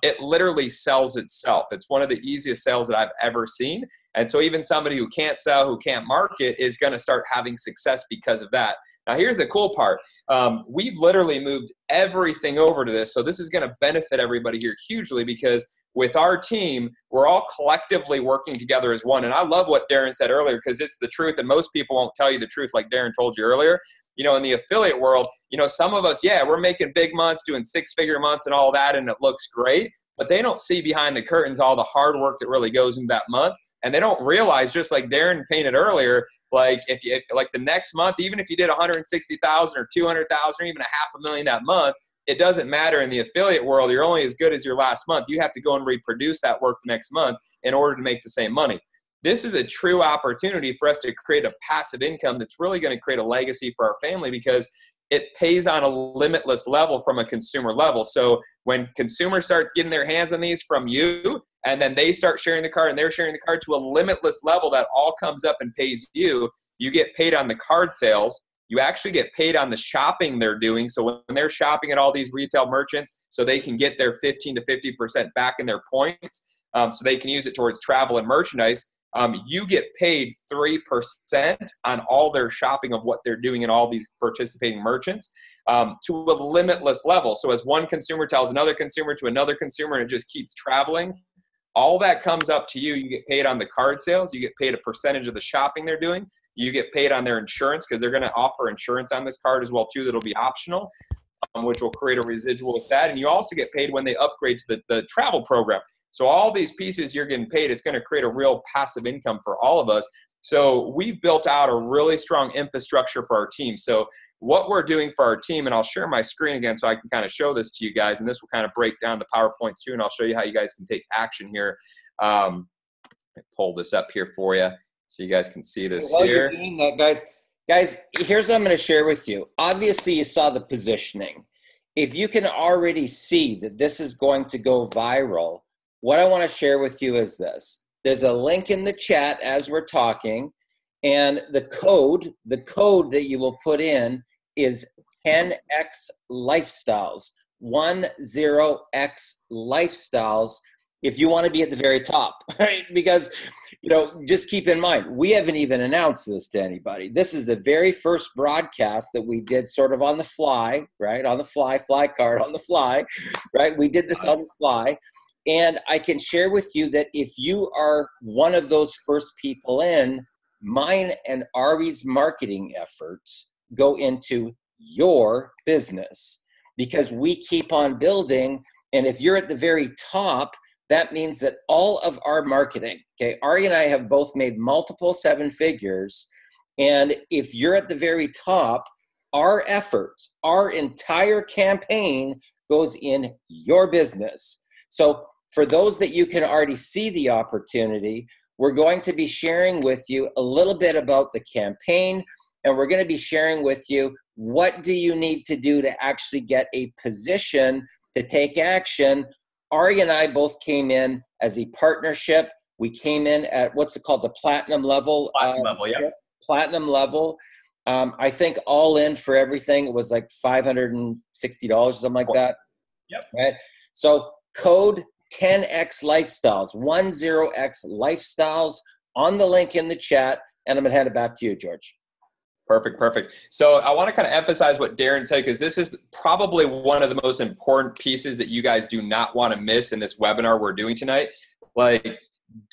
It literally sells itself. It's one of the easiest sales that I've ever seen. And so even somebody who can't sell, who can't market, is going to start having success because of that. Now, here's the cool part. We've literally moved everything over to this. So this is going to benefit everybody here hugely, because with our team, we're all collectively working together as one. And I love what Darren said earlier, because it's the truth. And most people won't tell you the truth, like Darren told you earlier. In the affiliate world, some of us, we're making big months, doing 6-figure months and all that, and it looks great. But they don't see behind the curtains all the hard work that really goes into that month. And they don't realize, just like Darren painted earlier, like the next month, even if you did 160,000 or 200,000 or even $500,000 that month, it doesn't matter. In the affiliate world, you're only as good as your last month. You have to go and reproduce that work the next month in order to make the same money. This is a true opportunity for us to create a passive income that's really going to create a legacy for our family, because it pays on a limitless level from a consumer level. So when consumers start getting their hands on these from you, and then they start sharing the card, and they're sharing the card to a limitless level that all comes up and pays you, you get paid on the card sales. You actually get paid on the shopping they're doing. So when they're shopping at all these retail merchants, so they can get their 15 to 50% back in their points, so they can use it towards travel and merchandise. You get paid 3% on all their shopping of what they're doing in all these participating merchants, to a limitless level. So as one consumer tells another consumer to another consumer, and it just keeps traveling, all that comes up to you. You get paid on the card sales. You get paid a percentage of the shopping they're doing. You get paid on their insurance, because they're going to offer insurance on this card as well too. That'll be optional, which will create a residual with that. And you also get paid when they upgrade to the travel program. So all these pieces you're getting paid. It's going to create a real passive income for all of us. So we built out a really strong infrastructure for our team. So what we're doing for our team, and I'll share my screen again so I can kind of show this to you guys, and this will kind of break down the PowerPoints too, and I'll show you how you guys can take action here. Pull this up here for you so you guys can see this While here. you're doing that, guys, here's what I'm going to share with you. Obviously, you saw the positioning. If you can already see that this is going to go viral, what I want to share with you is this. There's a link in the chat as we're talking, and the code that you will put in is 10X Lifestyles, 10X Lifestyles, if you want to be at the very top, right? Because, you know, just keep in mind, we haven't even announced this to anybody. This is the very first broadcast that we did sort of on the fly, right? On the fly, fly card on the fly, right? We did this on the fly. And I can share with you that if you are one of those first people in, mine and Ari's marketing efforts go into your business because we keep on building. And if you're at the very top, that means that all of our marketing, okay, Ari and I have both made multiple 7 figures. And if you're at the very top, our efforts, our entire campaign goes in your business. So for those that you can already see the opportunity, we're going to be sharing with you a little bit about the campaign, and we're going to be sharing with you what do you need to do to actually get a position to take action. Ari and I both came in as a partnership. We came in at, what's it called, the platinum level? Platinum level, yeah. Platinum level. I think all in for everything, it was like $560 or something like that. Yep. Right? So code 10X Lifestyles, 10X Lifestyles on the link in the chat. And I'm going to hand it back to you, George. Perfect. So I want to kind of emphasize what Darren said, because this is probably one of the most important pieces that you guys do not want to miss in this webinar we're doing tonight. Like,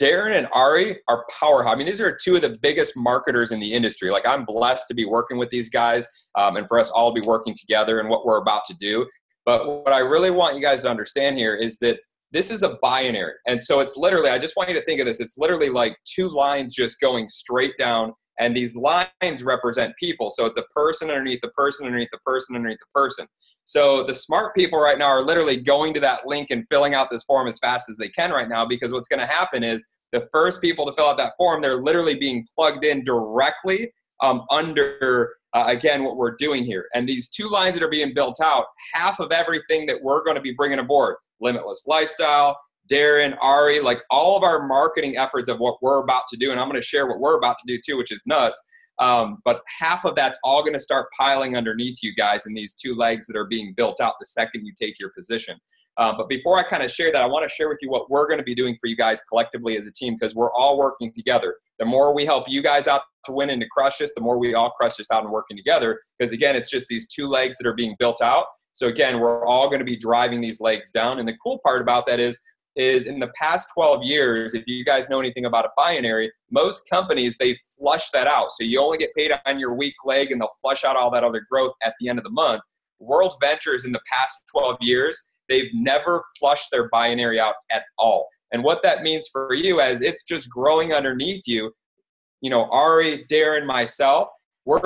Darren and Ari are powerhouse. I mean, these are 2 of the biggest marketers in the industry. Like, I'm blessed to be working with these guys and for us all to be working together in what we're about to do. But what I really want you guys to understand here is that this is a binary. And so it's literally, I just want you to think of this. It's literally like 2 lines just going straight down. And these lines represent people. So it's a person underneath the person, underneath the person, underneath the person. So the smart people right now are literally going to that link and filling out this form as fast as they can right now, because what's going to happen is the first people to fill out that form, they're literally being plugged in directly under, again, what we're doing here. And these 2 lines that are being built out, half of everything that we're going to be bringing aboard, Limitless Lifestyle, Darren, Ari, like all of our marketing efforts of what we're about to do. And I'm going to share what we're about to do too, which is nuts. But half of that's all going to start piling underneath you guys in these 2 legs that are being built out the second you take your position. But before I kind of share that, I want to share with you what we're going to be doing for you guys collectively as a team, because we're all working together. The more we help you guys out to win and to crush this, the more we all crush this out and working together. Because again, it's just these 2 legs that are being built out. So again, we're all going to be driving these legs down. And the cool part about that is in the past 12 years, if you guys know anything about a binary, most companies, they flush that out. So you only get paid on your weak leg, and they'll flush out all that other growth at the end of the month. World Ventures in the past 12 years, they've never flushed their binary out at all. And what that means for you as it's just growing underneath you, you know, Ari, Darren, myself, we're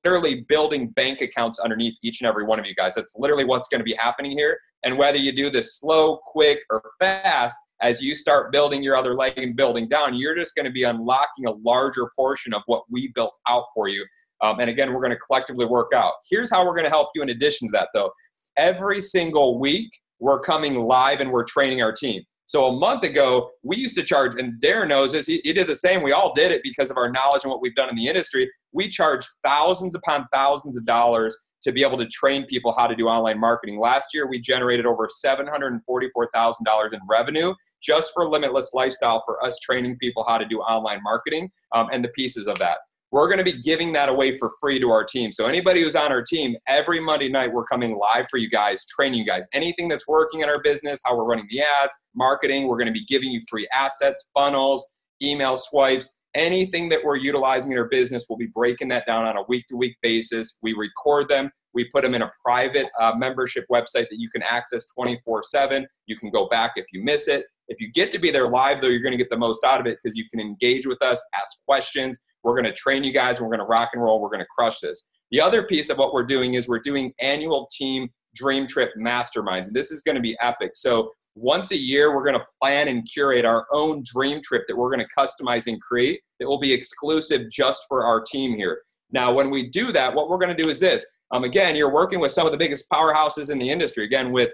literally building bank accounts underneath each and every one of you guys. That's literally what's going to be happening here. And whether you do this slow, quick, or fast, as you start building your other leg and building down, you're just going to be unlocking a larger portion of what we built out for you. And again, we're going to collectively work out. Here's how we're going to help you in addition to that, though. Every single week, we're coming live and we're training our team. So a month ago, we used to charge, and Darren knows this, he did the same. We all did it because of our knowledge and what we've done in the industry. We charge thousands upon thousands of dollars to be able to train people how to do online marketing. Last year, we generated over $744,000 in revenue just for Limitless Lifestyle, for us training people how to do online marketing and the pieces of that. We're going to be giving that away for free to our team. So anybody who's on our team, every Monday night, we're coming live for you guys, training you guys. Anything that's working in our business, how we're running the ads, marketing, we're going to be giving you free assets, funnels, email swipes, anything that we're utilizing in our business. We'll be breaking that down on a week-to-week basis. We record them. We put them in a private membership website that you can access 24/7. You can go back if you miss it. If you get to be there live, though, you're going to get the most out of it because you can engage with us, ask questions. We're going to train you guys. We're going to rock and roll. We're going to crush this. The other piece of what we're doing is we're doing annual team dream trip masterminds. And this is going to be epic. So once a year, we're going to plan and curate our own dream trip that we're going to customize and create that will be exclusive just for our team here. Now, when we do that, what we're going to do is this. Again, you're working with some of the biggest powerhouses in the industry, with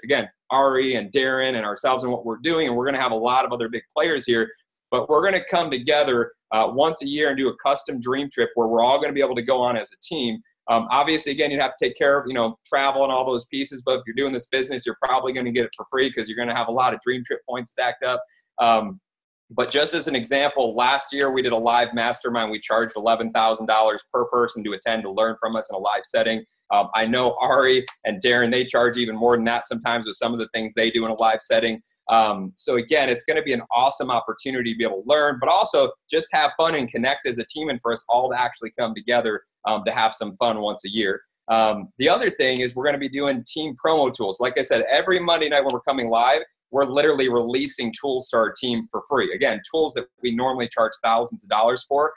Ari and Darren and ourselves and what we're doing, and we're going to have a lot of other big players here. But we're going to come together once a year and do a custom dream trip where we're all going to be able to go on as a team. Obviously, again, you'd have to take care of, travel and all those pieces. But if you're doing this business, you're probably going to get it for free because you're going to have a lot of dream trip points stacked up. But just as an example, last year we did a live mastermind. We charged $11,000 per person to attend to learn from us in a live setting. I know Ari and Darren, they charge even more than that sometimes with some of the things they do in a live setting. So again, it's going to be an awesome opportunity to be able to learn, but also just have fun and connect as a team and for us all to actually come together to have some fun once a year. The other thing is we're going to be doing team promo tools. Like I said, every Monday night when we're coming live, we're literally releasing tools to our team for free. Again, tools that we normally charge thousands of dollars for,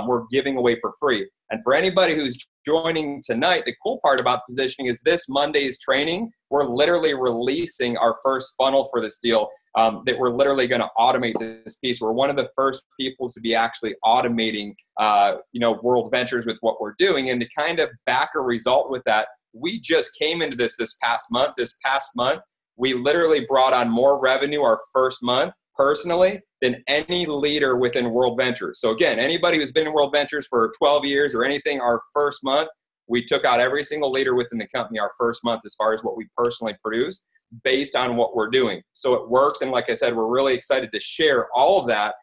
we're giving away for free. And for anybody who's joining tonight, the cool part about positioning is this Monday's training, we're literally releasing our first funnel for this deal that we're literally going to automate this piece. We're one of the first people to be actually automating, World Ventures with what we're doing. And to kind of back a result with that, we just came into this past month. This past month, we literally brought on more revenue our first month personally than any leader within World Ventures. So again, anybody who's been in World Ventures for 12 years or anything, our first month, we took out every single leader within the company our first month as far as what we personally produce based on what we're doing. So it works. And like I said, we're really excited to share all of that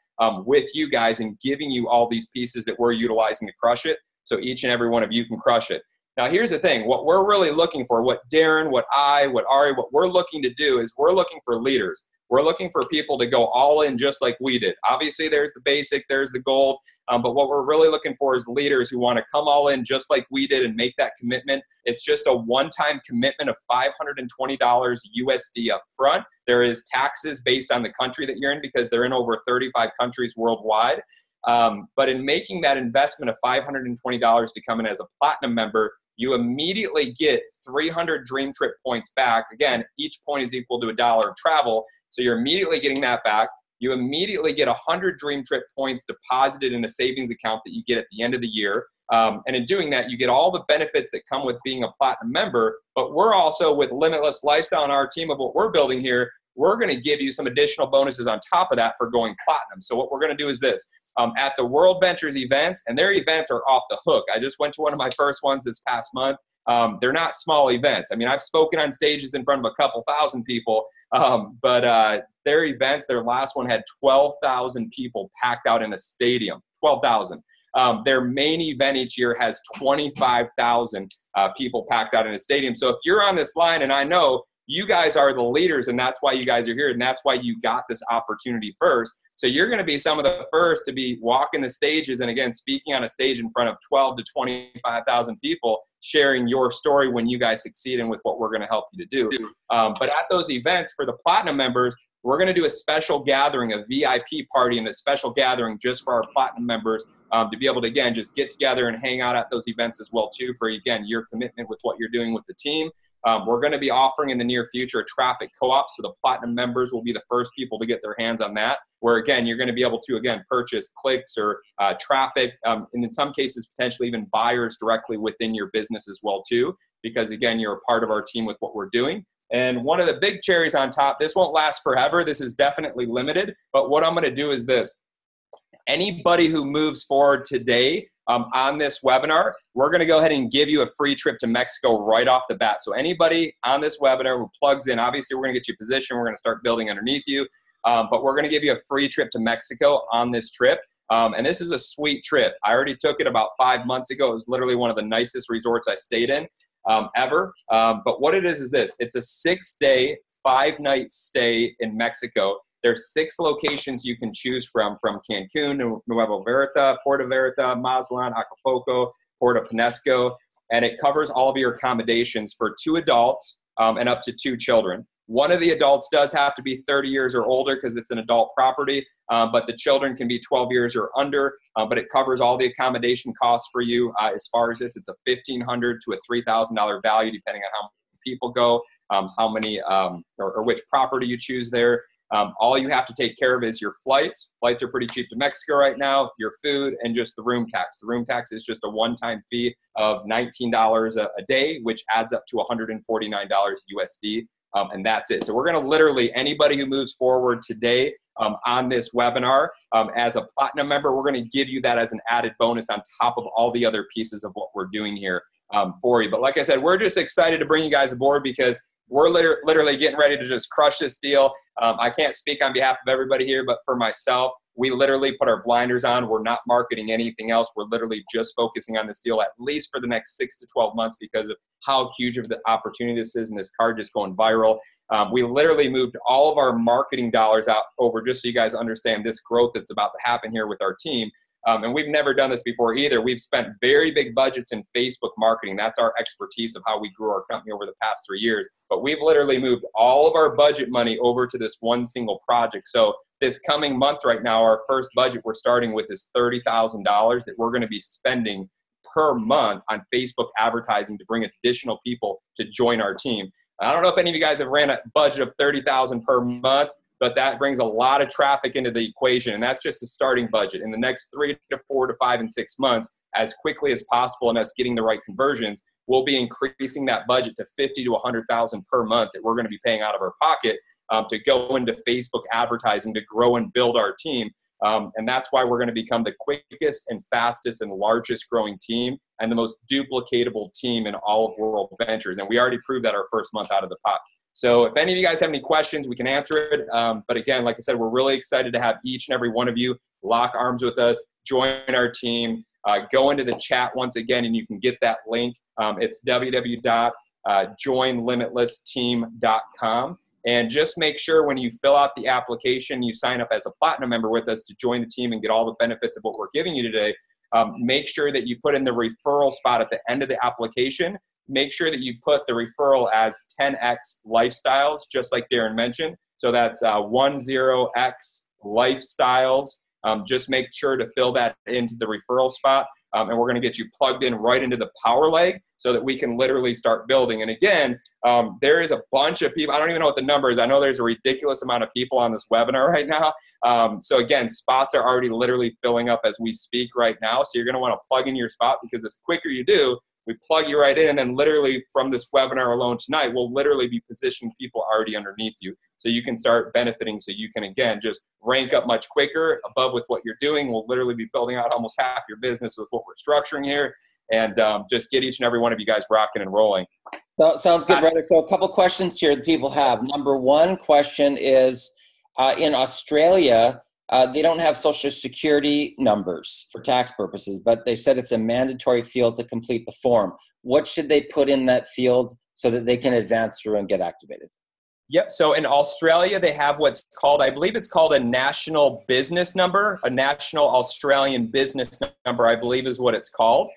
with you guys and giving you all these pieces that we're utilizing to crush it. So each and every one of you can crush it. Now, here's the thing. What we're really looking for, what Darren, what Ari, what we're looking to do is we're looking for leaders. We're looking for people to go all in just like we did. Obviously, there's the basic, there's the gold, but what we're really looking for is leaders who want to come all in just like we did and make that commitment. It's just a one-time commitment of $520 USD up front. There is taxes based on the country that you're in because they're in over 35 countries worldwide. But in making that investment of $520 to come in as a platinum member, you immediately get 300 Dream Trip points back. Again, each point is equal to $1 of travel. So you're immediately getting that back. You immediately get 100 Dream Trip points deposited in a savings account that you get at the end of the year. And in doing that, you get all the benefits that come with being a platinum member. But we're also, with Limitless Lifestyle and our team of what we're building here, we're going to give you some additional bonuses on top of that for going platinum. So what we're going to do is this. At the World Ventures events, and their events are off the hook. I just went to one of my first ones this past month. They're not small events. I mean, I've spoken on stages in front of a couple thousand people, but their events, their last one had 12,000 people packed out in a stadium, 12,000. Their main event each year has 25,000 people packed out in a stadium. So if you're on this line, and I know you guys are the leaders, and that's why you guys are here, and that's why you got this opportunity first. So you're going to be some of the first to be walking the stages and, again, speaking on a stage in front of 12 to 25,000 people, sharing your story when you guys succeed and with what we're going to help you to do. But at those events, for the platinum members, we're going to do a special gathering, a VIP party, and a special gathering just for our platinum members to be able to, again, just get together and hang out at those events as well, too, for, again, your commitment with what you're doing with the team. We're going to be offering in the near future a traffic co-op, so the platinum members will be the first people to get their hands on that, where, again, you're going to be able to, again, purchase clicks or traffic, and in some cases, potentially even buyers directly within your business as well, too, because, again, you're a part of our team with what we're doing. And one of the big cherries on top, this won't last forever. This is definitely limited, but what I'm going to do is this. Anybody who moves forward today on this webinar, we're going to go ahead and give you a free trip to Mexico right off the bat. So anybody on this webinar who plugs in, obviously we're going to get you positioned. We're going to start building underneath you, but we're going to give you a free trip to Mexico on this trip. And this is a sweet trip. I already took it about 5 months ago. It was literally one of the nicest resorts I stayed in ever. But what it is this. It's a 6-day, 5-night stay in Mexico. There's 6 locations you can choose from Cancun, Nuevo Vallarta, Puerto Vallarta, Mazatlan, Acapulco, Puerto Penasco, and it covers all of your accommodations for 2 adults and up to 2 children. One of the adults does have to be 30 years or older because it's an adult property. but the children can be 12 years or under, but it covers all the accommodation costs for you. As far as this, it's a $1,500 to a $3,000 value, depending on how many people go, how many, or which property you choose there. All you have to take care of is your flights. Flights are pretty cheap to Mexico right now, your food, and just the room tax. The room tax is just a one-time fee of $19 a day, which adds up to $149 USD, and that's it. So we're going to literally, anybody who moves forward today on this webinar, as a platinum member, we're going to give you that as an added bonus on top of all the other pieces of what we're doing here for you. But like I said, we're just excited to bring you guys aboard because we're literally getting ready to just crush this deal. I can't speak on behalf of everybody here, but for myself, we literally put our blinders on. We're not marketing anything else. We're literally just focusing on this deal at least for the next 6 to 12 months because of how huge of the opportunity this is and this car just going viral. We literally moved all of our marketing dollars out over just so you guys understand this growth that's about to happen here with our team. And we've never done this before either. We've spent very big budgets in Facebook marketing. That's our expertise of how we grew our company over the past 3 years. But we've literally moved all of our budget money over to this one single project. So this coming month right now, our first budget we're starting with is $30,000 that we're going to be spending per month on Facebook advertising to bring additional people to join our team. I don't know if any of you guys have ran a budget of $30,000 per month, but that brings a lot of traffic into the equation, and that's just the starting budget. In the next 3 to 4 to 5 and 6 months, as quickly as possible and us getting the right conversions, we'll be increasing that budget to $50,000 to $100,000 per month that we're going to be paying out of our pocket to go into Facebook advertising to grow and build our team. And that's why we're going to become the quickest and fastest and largest growing team and the most duplicatable team in all of World Ventures. And we already proved that our first month out of the pot. So if any of you guys have any questions, we can answer it. But again, like I said, we're really excited to have each and every one of you lock arms with us, join our team, go into the chat once again, and you can get that link. It's www.joinlimitlessteam.com. And just make sure when you fill out the application, you sign up as a platinum member with us to join the team and get all the benefits of what we're giving you today. Make sure that you put in the referral spot at the end of the application. Make sure that you put the referral as 10X Lifestyles, just like Darren mentioned. So that's 10X Lifestyles. Just make sure to fill that into the referral spot. And we're going to get you plugged in right into the power leg so that we can literally start building. And again, there is a bunch of people. I don't even know what the number is. I know there's a ridiculous amount of people on this webinar right now. So again, spots are already literally filling up as we speak right now. So you're going to want to plug in your spot because the quicker you do, we plug you right in, and then literally from this webinar alone tonight, we'll literally be positioning people already underneath you so you can start benefiting, so you can, again, just rank up much quicker above with what you're doing. We'll literally be building out almost half your business with what we're structuring here, and just get each and every one of you guys rocking and rolling. So, sounds good, brother. So a couple questions here that people have. Number one question is, in Australia, they don't have Social Security numbers for tax purposes, but they said it's a mandatory field to complete the form. What should they put in that field so that they can advance through and get activated? Yep. So in Australia, they have what's called, I believe it's called a national business number, a national Australian business number, I believe is what it's called.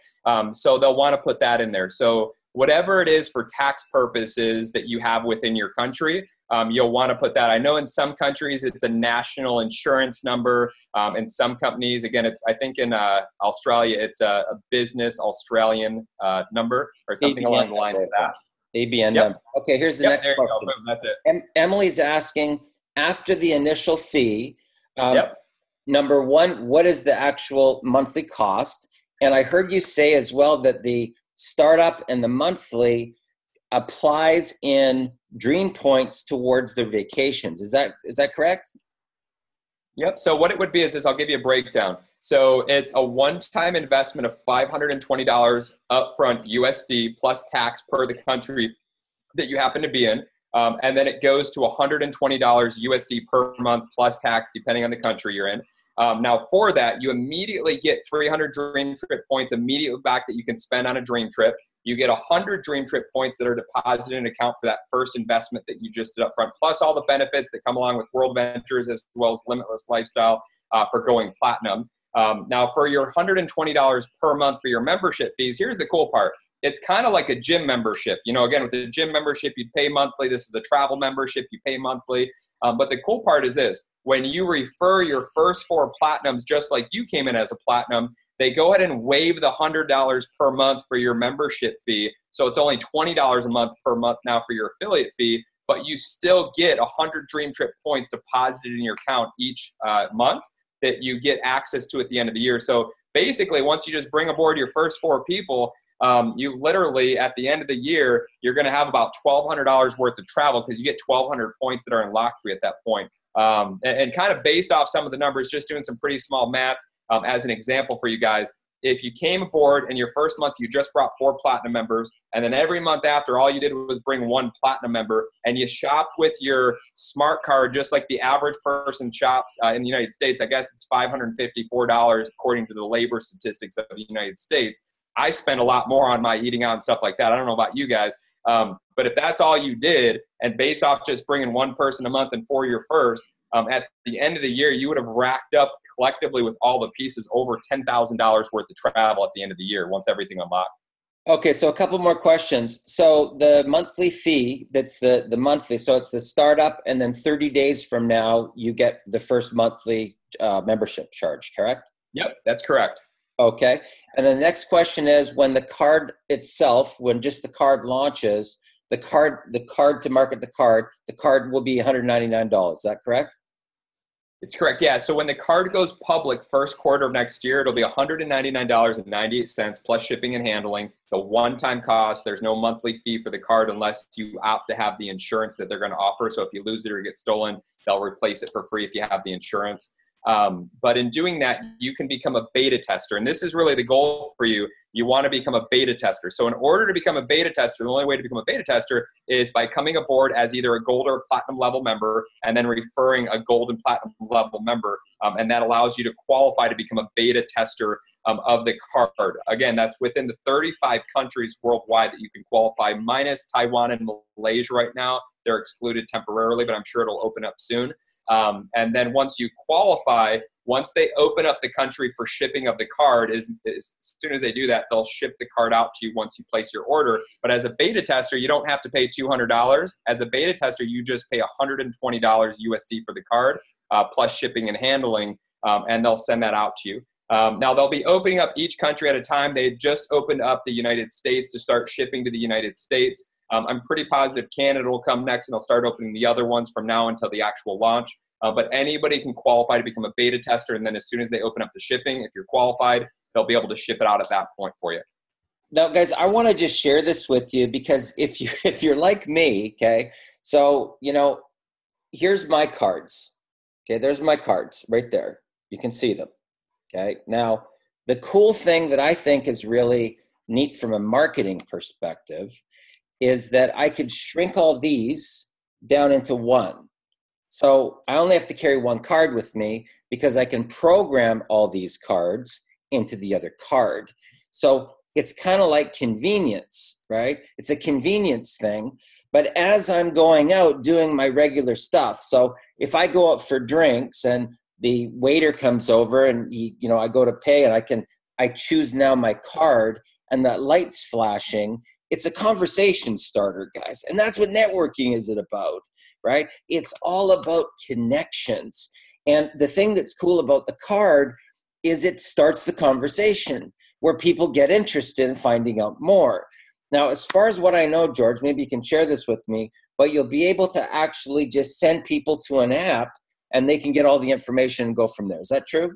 So they'll want to put that in there. So whatever it is for tax purposes that you have within your country, you'll want to put that. I know in some countries it's a national insurance number. In some companies, again, I think in Australia, it's a business Australian number or something along the lines of that. ABN number. Okay, here's the next question. That's it. Emily's asking, after the initial fee, number one, what is the actual monthly cost? And I heard you say as well that the startup and the monthly applies in Dream Points towards their vacations. Is that correct? Yep. So what it would be is I'll give you a breakdown. So it's a one-time investment of $520 upfront USD plus tax per the country that you happen to be in. And then it goes to $120 USD per month plus tax depending on the country you're in. Now for that, you immediately get 300 Dream Trip points immediately back that you can spend on a Dream Trip. You get 100 Dream Trip points that are deposited in an account for that first investment that you just did up front, plus all the benefits that come along with World Ventures as well as Limitless Lifestyle for going platinum. Now, for your $120 per month for your membership fees, here's the cool part. It's kind of like a gym membership. You know, again, with the gym membership, you pay monthly. This is a travel membership. You pay monthly. But the cool part is this: when you refer your first 4 platinums, just like you came in as a platinum, they go ahead and waive the $100 per month for your membership fee. So it's only $20 a month per month now for your affiliate fee, but you still get 100 Dream Trip points deposited in your account each month that you get access to at the end of the year. So basically, once you just bring aboard your first 4 people, you literally, at the end of the year, you're going to have about $1,200 worth of travel because you get 1,200 points that are unlocked for you at that point. And kind of based off some of the numbers, just doing some pretty small math as an example for you guys, if you came aboard and your first month you just brought 4 platinum members, and then every month after all you did was bring 1 platinum member, and you shopped with your smart card just like the average person shops in the United States, I guess it's $554 according to the labor statistics of the United States. I spend a lot more on my eating out and stuff like that. I don't know about you guys, but if that's all you did, and based off just bringing 1 person a month and for your first, at the end of the year, you would have racked up collectively with all the pieces over $10,000 worth of travel at the end of the year once everything unlocked. Okay, so a couple more questions. So the monthly fee, that's the monthly, so it's the startup, and then 30 days from now, you get the first monthly membership charge, correct? Yep, that's correct. Okay, and the next question is, when the card itself, when just the card launches, the card to market the card will be $199. Is that correct? It's correct, yeah. So when the card goes public first quarter of next year, it'll be $199.98 plus shipping and handling. It's a one-time cost. There's no monthly fee for the card unless you opt to have the insurance that they're going to offer. So if you lose it or get stolen, they'll replace it for free if you have the insurance. But in doing that, you can become a beta tester. And this is really the goal for you. You want to become a beta tester. So in order to become a beta tester, the only way to become a beta tester is by coming aboard as either a gold or a platinum level member and then referring a gold and platinum level member. And that allows you to qualify to become a beta tester of the card. Again, that's within the 35 countries worldwide that you can qualify, minus Taiwan and Malaysia right now. They're excluded temporarily, but I'm sure it'll open up soon. And then once you qualify, once they open up the country for shipping of the card, as soon as they do that, they'll ship the card out to you once you place your order. But as a beta tester, you don't have to pay $200. As a beta tester, you just pay $120 USD for the card, plus shipping and handling, and they'll send that out to you. Now, they'll be opening up each country at a time. They just opened up the United States to start shipping to the United States. I'm pretty positive Canada will come next, and they'll start opening the other ones from now until the actual launch. But anybody can qualify to become a beta tester, and then as soon as they open up the shipping, if you're qualified, they'll be able to ship it out at that point for you. Now, guys, I want to just share this with you because if you're like me, okay, so, here's my cards. Okay, there's my cards right there. You can see them. Okay, now, the cool thing that I think is really neat from a marketing perspective is that I could shrink all these down into one. So I only have to carry one card with me because I can program all these cards into the other card. So it's kind of like convenience, right? It's a convenience thing. But as I'm going out doing my regular stuff, so if I go out for drinks and the waiter comes over and I go to pay and I choose now my card and that light's flashing, it's a conversation starter, guys. And that's what networking is about, right? It's all about connections. And the thing that's cool about the card is it starts the conversation where people get interested in finding out more. Now, as far as what I know, George, maybe you can share this with me, but you'll be able to actually just send people to an app and they can get all the information and go from there. Is that true?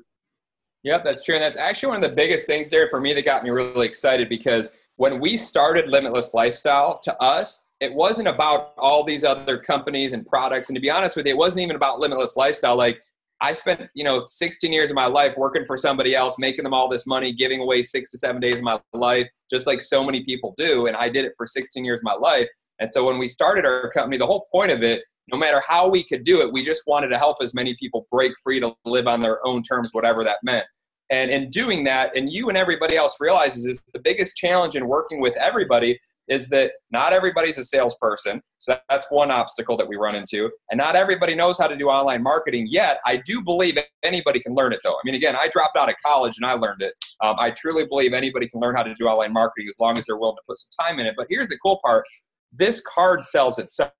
Yep, that's true. And that's actually one of the biggest things there for me that got me really excited, because when we started Limitless Lifestyle, to us, it wasn't about all these other companies and products. And to be honest with you, it wasn't even about Limitless Lifestyle. Like, I spent, 16 years of my life working for somebody else, making them all this money, giving away 6 to 7 days of my life, just like so many people do. And I did it for 16 years of my life. And so when we started our company, the whole point of it, no matter how we could do it, we just wanted to help as many people break free to live on their own terms, whatever that meant. And in doing that, and you and everybody else realizes, is the biggest challenge in working with everybody is that not everybody's a salesperson. So that's one obstacle that we run into. And not everybody knows how to do online marketing yet. I do believe anybody can learn it, though. I mean, again, I dropped out of college and I learned it. I truly believe anybody can learn how to do online marketing as long as they're willing to put some time in it. But here's the cool part. This card sells itself.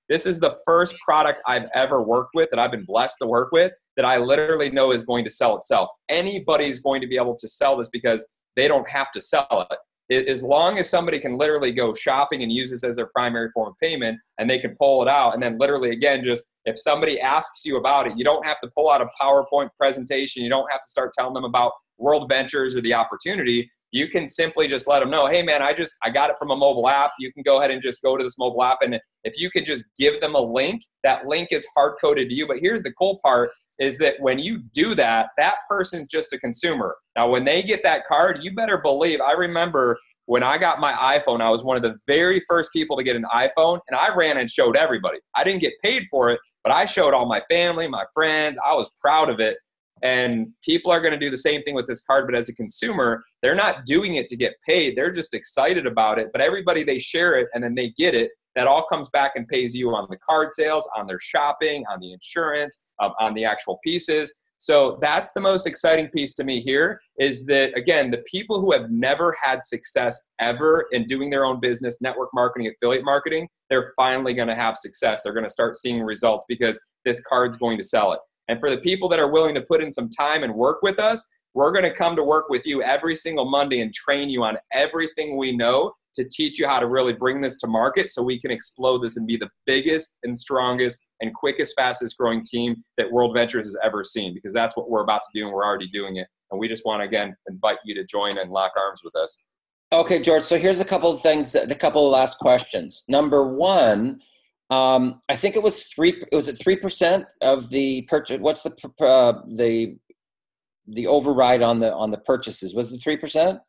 This is the first product I've ever worked with that I've been blessed to work with that I literally know is going to sell itself. Anybody's going to be able to sell this because they don't have to sell it. As long as somebody can literally go shopping and use this as their primary form of payment, and they can pull it out, and then literally, again, just if somebody asks you about it, you don't have to pull out a PowerPoint presentation. You don't have to start telling them about World Ventures or the opportunity. You can simply just let them know, hey, man, I got it from a mobile app. You can go ahead and just go to this mobile app, and if you can just give them a link, that link is hard-coded to you. But here's the cool part, is that when you do that, that person's just a consumer. Now, when they get that card, you better believe, I remember when I got my iPhone, I was one of the very first people to get an iPhone, and I ran and showed everybody. I didn't get paid for it, but I showed all my family, my friends. I was proud of it. And people are going to do the same thing with this card, but as a consumer, they're not doing it to get paid. They're just excited about it. But everybody, they share it, and then they get it. That all comes back and pays you on the card sales, on their shopping, on the insurance, on the actual pieces. So that's the most exciting piece to me here, is that, again, the people who have never had success ever in doing their own business, network marketing, affiliate marketing, they're finally going to have success. They're going to start seeing results because this card's going to sell it. And for the people that are willing to put in some time and work with us, we're going to come to work with you every single Monday and train you on everything we know to teach you how to really bring this to market so we can explode this and be the biggest and strongest and quickest, fastest growing team that World Ventures has ever seen, because that's what we're about to do, and we're already doing it. And we just want to, again, invite you to join and lock arms with us. Okay, George, so here's a couple of things, a couple of last questions. Number one, I think it was 3% of the purchase. What's the override on the purchases? Was it 3%?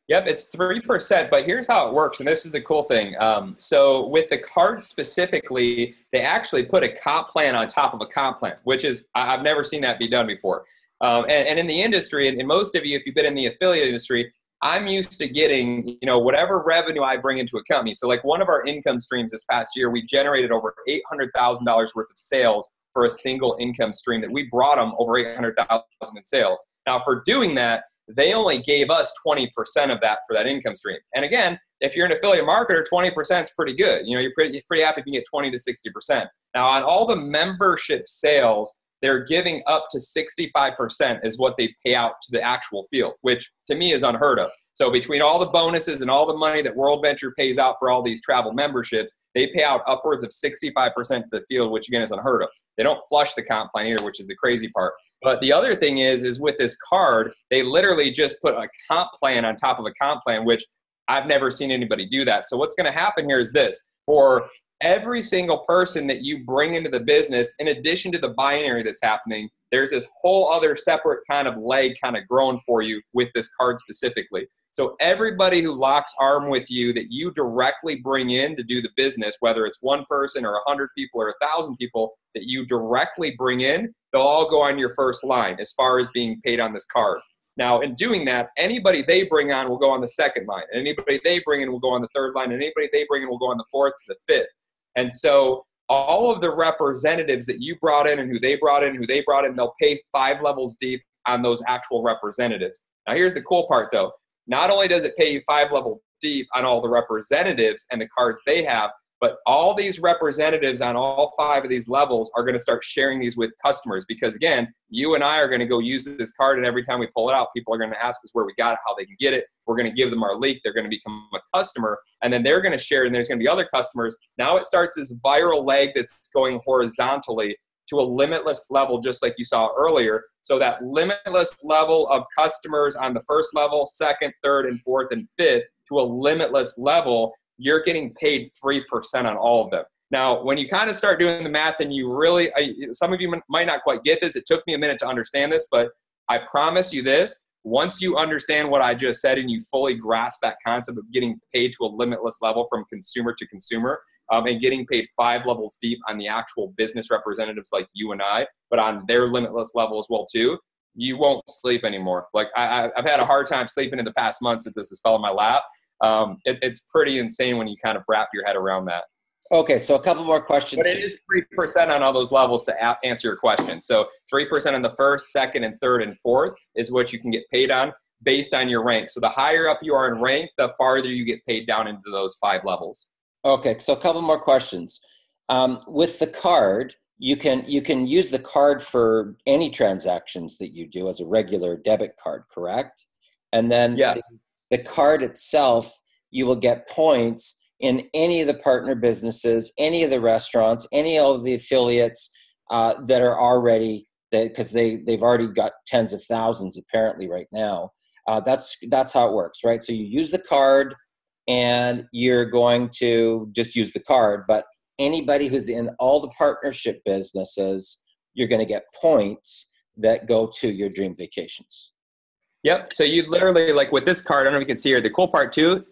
Yep, it's 3%, but here's how it works, and this is the cool thing. So with the card specifically, they actually put a comp plan on top of a comp plan, which is, I've never seen that be done before. And in the industry, and most of you, if you've been in the affiliate industry, I'm used to getting, whatever revenue I bring into a company. So like one of our income streams this past year, we generated over $800,000 worth of sales for a single income stream that we brought them over $800,000 in sales. Now, for doing that, they only gave us 20% of that for that income stream. And again, if you're an affiliate marketer, 20% is pretty good. You're pretty happy if you get 20 to 60%. Now, on all the membership sales, they're giving up to 65% is what they pay out to the actual field, which to me is unheard of. So between all the bonuses and all the money that World Venture pays out for all these travel memberships, they pay out upwards of 65% to the field, which again is unheard of. They don't flush the comp plan either, which is the crazy part. But the other thing is with this card, they literally just put a comp plan on top of a comp plan, which I've never seen anybody do that. So what's going to happen here is this. For every single person that you bring into the business, in addition to the binary that's happening, there's this whole other separate kind of leg kind of growing for you with this card specifically. So everybody who locks arm with you that you directly bring in to do the business, whether it's one person or 100 people or 1,000 people that you directly bring in, they'll all go on your first line as far as being paid on this card. Now, in doing that, anybody they bring on will go on the second line. And anybody they bring in will go on the third line. And anybody they bring in will go on the fourth to the fifth. And so all of the representatives that you brought in and who they brought in, they'll pay 5 levels deep on those actual representatives. Now, here's the cool part, though. Not only does it pay you 5 levels deep on all the representatives and the cards they have, but all these representatives on all 5 of these levels are going to start sharing these with customers because, again, you and I are going to go use this card, and every time we pull it out, people are going to ask us where we got it, how they can get it. We're going to give them our link. They're going to become a customer, and then they're going to share it, and there's going to be other customers. Now it starts this viral leg that's going horizontally to a limitless level, just like you saw earlier. So that limitless level of customers on the first level, second, third, and fourth, and fifth to a limitless level, you're getting paid 3% on all of them. Now, when you kind of start doing the math and you really, some of you might not quite get this. It took me a minute to understand this, but I promise you this. Once you understand what I just said and you fully grasp that concept of getting paid to a limitless level from consumer to consumer, and getting paid 5 levels deep on the actual business representatives like you and I, but on their limitless level as well too, you won't sleep anymore. Like I've had a hard time sleeping in the past months that this has fell in my lap. It's pretty insane when you kind of wrap your head around that. Okay, so a couple more questions. But it is 3% on all those levels to answer your question. So 3% on the first, second, and third, and fourth is what you can get paid on based on your rank. So the higher up you are in rank, the farther you get paid down into those 5 levels. Okay, so a couple more questions. With the card, you can use the card for any transactions that you do as a regular debit card, correct? And then Yeah. the card itself, you will get points in any of the partner businesses, any of the restaurants, any of the affiliates that are already, because they've already got tens of thousands apparently right now. That's how it works, right? So you use the card and you're going to just use the card, but anybody who's in all the partnership businesses, you're going to get points that go to your dream vacations. Yep. So you literally, like with this card, I don't know if you can see here, the cool part too,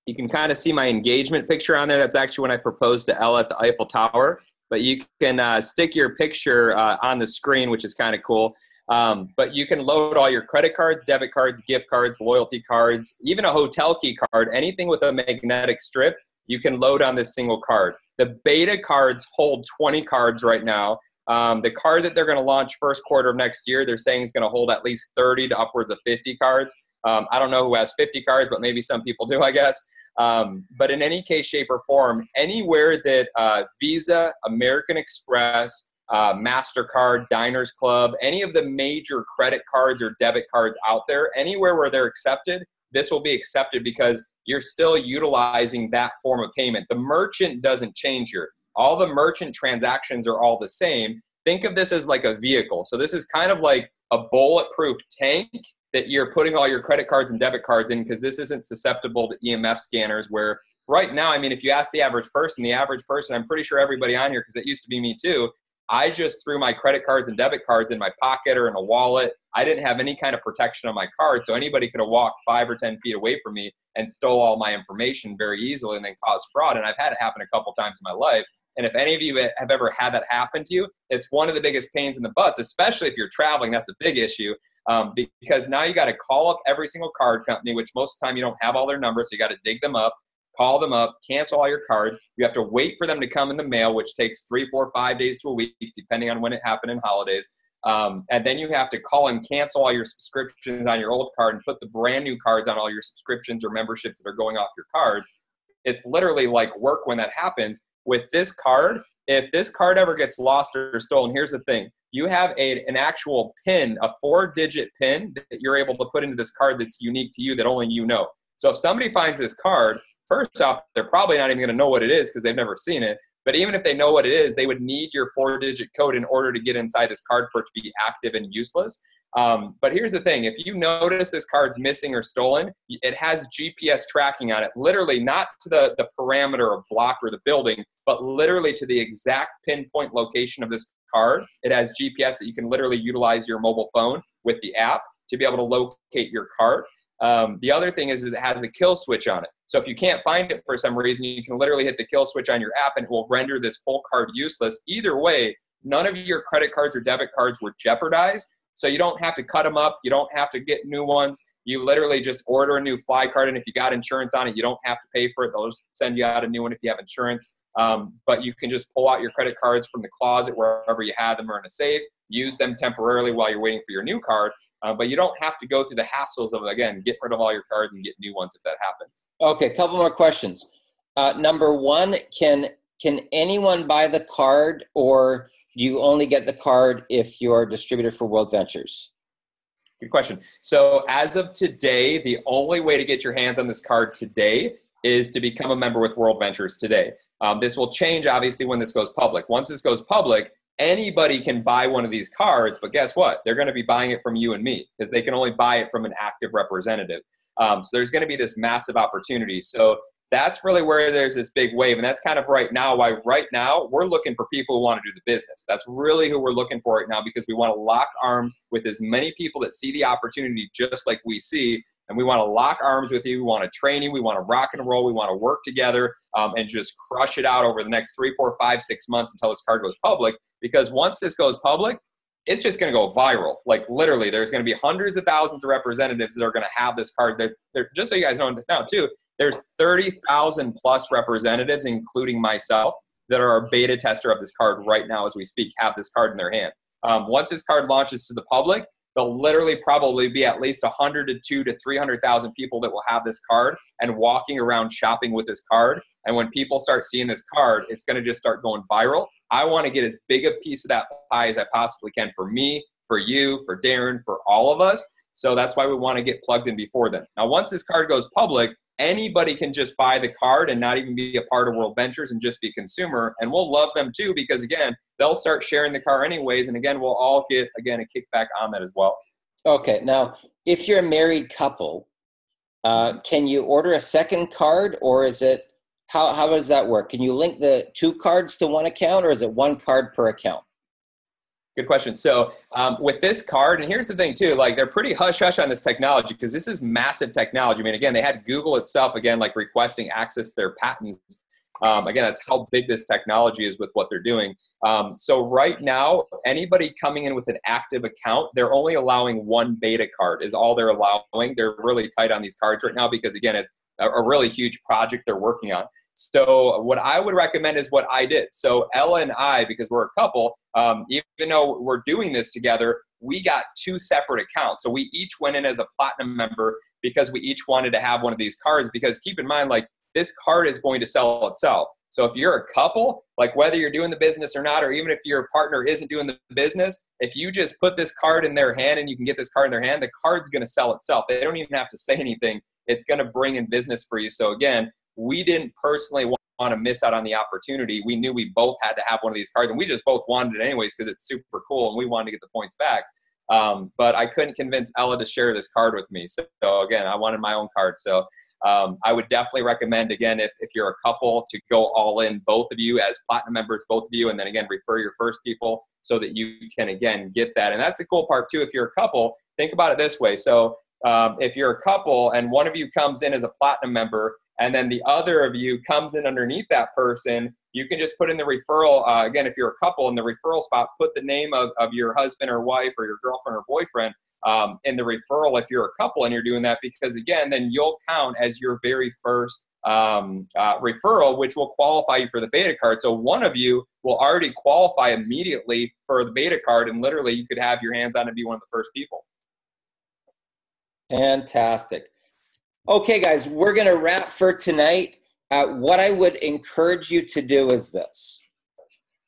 you can kind of see my engagement picture on there. That's actually when I proposed to Ella at the Eiffel Tower. But you can stick your picture on the screen, which is kind of cool. But you can load all your credit cards, debit cards, gift cards, loyalty cards, even a hotel key card, anything with a magnetic strip, you can load on this single card. The beta cards hold 20 cards right now. The card that they're going to launch first quarter of next year, they're saying is going to hold at least 30 to upwards of 50 cards. I don't know who has 50 cards, but maybe some people do, I guess. But in any case, shape, or form, anywhere that Visa, American Express, MasterCard, Diners Club, any of the major credit cards or debit cards out there, anywhere where they're accepted, this will be accepted because you're still utilizing that form of payment. The merchant doesn't change here. All the merchant transactions are all the same. Think of this as like a vehicle. So this is kind of like a bulletproof tank that you're putting all your credit cards and debit cards in, because this isn't susceptible to EMF scanners, where right now, I mean, if you ask the average person, I'm pretty sure everybody on here, because it used to be me too, I just threw my credit cards and debit cards in my pocket or in a wallet. I didn't have any kind of protection on my card, so anybody could have walked 5 or 10 feet away from me and stole all my information very easily and then caused fraud. And I've had it happen a couple times in my life. And if any of you have ever had that happen to you, it's one of the biggest pains in the butts, especially if you're traveling. That's a big issue, because now you got to call up every single card company, which most of the time you don't have all their numbers, so you got to dig them up, call them up, cancel all your cards. You have to wait for them to come in the mail, which takes 3, 4, 5 days to a week, depending on when it happened in holidays. And then you have to call and cancel all your subscriptions on your old card and put the brand new cards on all your subscriptions or memberships that are going off your cards. It's literally like work when that happens. With this card, if this card ever gets lost or stolen, here's the thing. You have an actual PIN, a 4-digit PIN that you're able to put into this card that's unique to you, that only you know. So if somebody finds this card, first off, they're probably not even going to know what it is because they've never seen it. But even if they know what it is, they would need your 4-digit code in order to get inside this card for it to be active and useless. But here's the thing. If you notice this card's missing or stolen, it has GPS tracking on it, literally not to the parameter or block or the building, but literally to the exact pinpoint location of this card. It has GPS that you can literally utilize your mobile phone with the app to be able to locate your card. The other thing is it has a kill switch on it. So if you can't find it for some reason, you can literally hit the kill switch on your app and it will render this whole card useless. Either way, none of your credit cards or debit cards were jeopardized. So you don't have to cut them up. You don't have to get new ones. You literally just order a new fly card. And if you got insurance on it, you don't have to pay for it. They'll just send you out a new one if you have insurance. But you can just pull out your credit cards from the closet wherever you had them or in a safe, use them temporarily while you're waiting for your new card. But you don't have to go through the hassles of, again, get rid of all your cards and get new ones if that happens. Okay, a couple more questions. Number one, can anyone buy the card, or do you only get the card if you're a distributor for World Ventures? Good question. So as of today, the only way to get your hands on this card today is to become a member with World Ventures today. This will change, obviously, when this goes public. Once this goes public, anybody can buy one of these cards, but guess what? They're going to be buying it from you and me because they can only buy it from an active representative. So there's going to be this massive opportunity. So that's really where there's this big wave. And that's kind of right now why right now we're looking for people who want to do the business. That's really who we're looking for right now, because we want to lock arms with as many people that see the opportunity just like we see. And we want to lock arms with you. We want to train you. We want to rock and roll. We want to work together and just crush it out over the next 3, 4, 5, 6 months until this card goes public. Because once this goes public, it's just going to go viral. Like literally, there's going to be hundreds of thousands of representatives that are going to have this card. They're, just so you guys know now too, there's 30,000 plus representatives, including myself, that are a beta tester of this card right now as we speak, have this card in their hand. Once this card launches to the public, there'll literally probably be at least 100 to 200 to 300,000 people that will have this card and walking around shopping with this card. And when people start seeing this card, it's going to just start going viral. I want to get as big a piece of that pie as I possibly can for me, for you, for Darren, for all of us. So that's why we want to get plugged in before then. Now, once this card goes public, anybody can just buy the card and not even be a part of World Ventures and just be a consumer. And we'll love them too, because again, they'll start sharing the car anyways. And again, we'll all get, again, a kickback on that as well. Okay. Now, if you're a married couple, can you order a second card, or is it, how does that work? Can you link the two cards to one account, or is it one card per account? Good question. So with this card, and here's the thing too, like they're pretty hush-hush on this technology because this is massive technology. I mean, again, they had Google itself, again, like requesting access to their patents. Again, that's how big this technology is with what they're doing. So right now, anybody coming in with an active account, they're only allowing one beta card is all they're allowing. They're really tight on these cards right now because, again, it's a really huge project they're working on. So what I would recommend is what I did. So Ella and I, because we're a couple, even though we're doing this together, we got two separate accounts. So we each went in as a platinum member because we each wanted to have one of these cards, because keep in mind, like, this card is going to sell itself. So if you're a couple, like whether you're doing the business or not, or even if your partner isn't doing the business, if you just put this card in their hand and you can get this card in their hand, the card's going to sell itself. They don't even have to say anything. It's going to bring in business for you. So again, we didn't personally want to miss out on the opportunity. We knew we both had to have one of these cards, and we just both wanted it anyways because it's super cool and we wanted to get the points back. But I couldn't convince Ella to share this card with me. So again, I wanted my own card. So I would definitely recommend, again, if you're a couple, to go all in, both of you as platinum members, both of you, and then again, refer your first people so that you can, again, get that. And that's the cool part too. If you're a couple, think about it this way. So if you're a couple and one of you comes in as a platinum member and then the other of you comes in underneath that person, you can just put in the referral. Again, if you're a couple, in the referral spot, put the name of your husband or wife or your girlfriend or boyfriend in the referral if you're a couple and you're doing that, because again, then you'll count as your very first referral, which will qualify you for the beta card. So one of you will already qualify immediately for the beta card, and literally you could have your hands on it and be one of the first people. Fantastic. Okay, guys, we're going to wrap for tonight. What I would encourage you to do is this.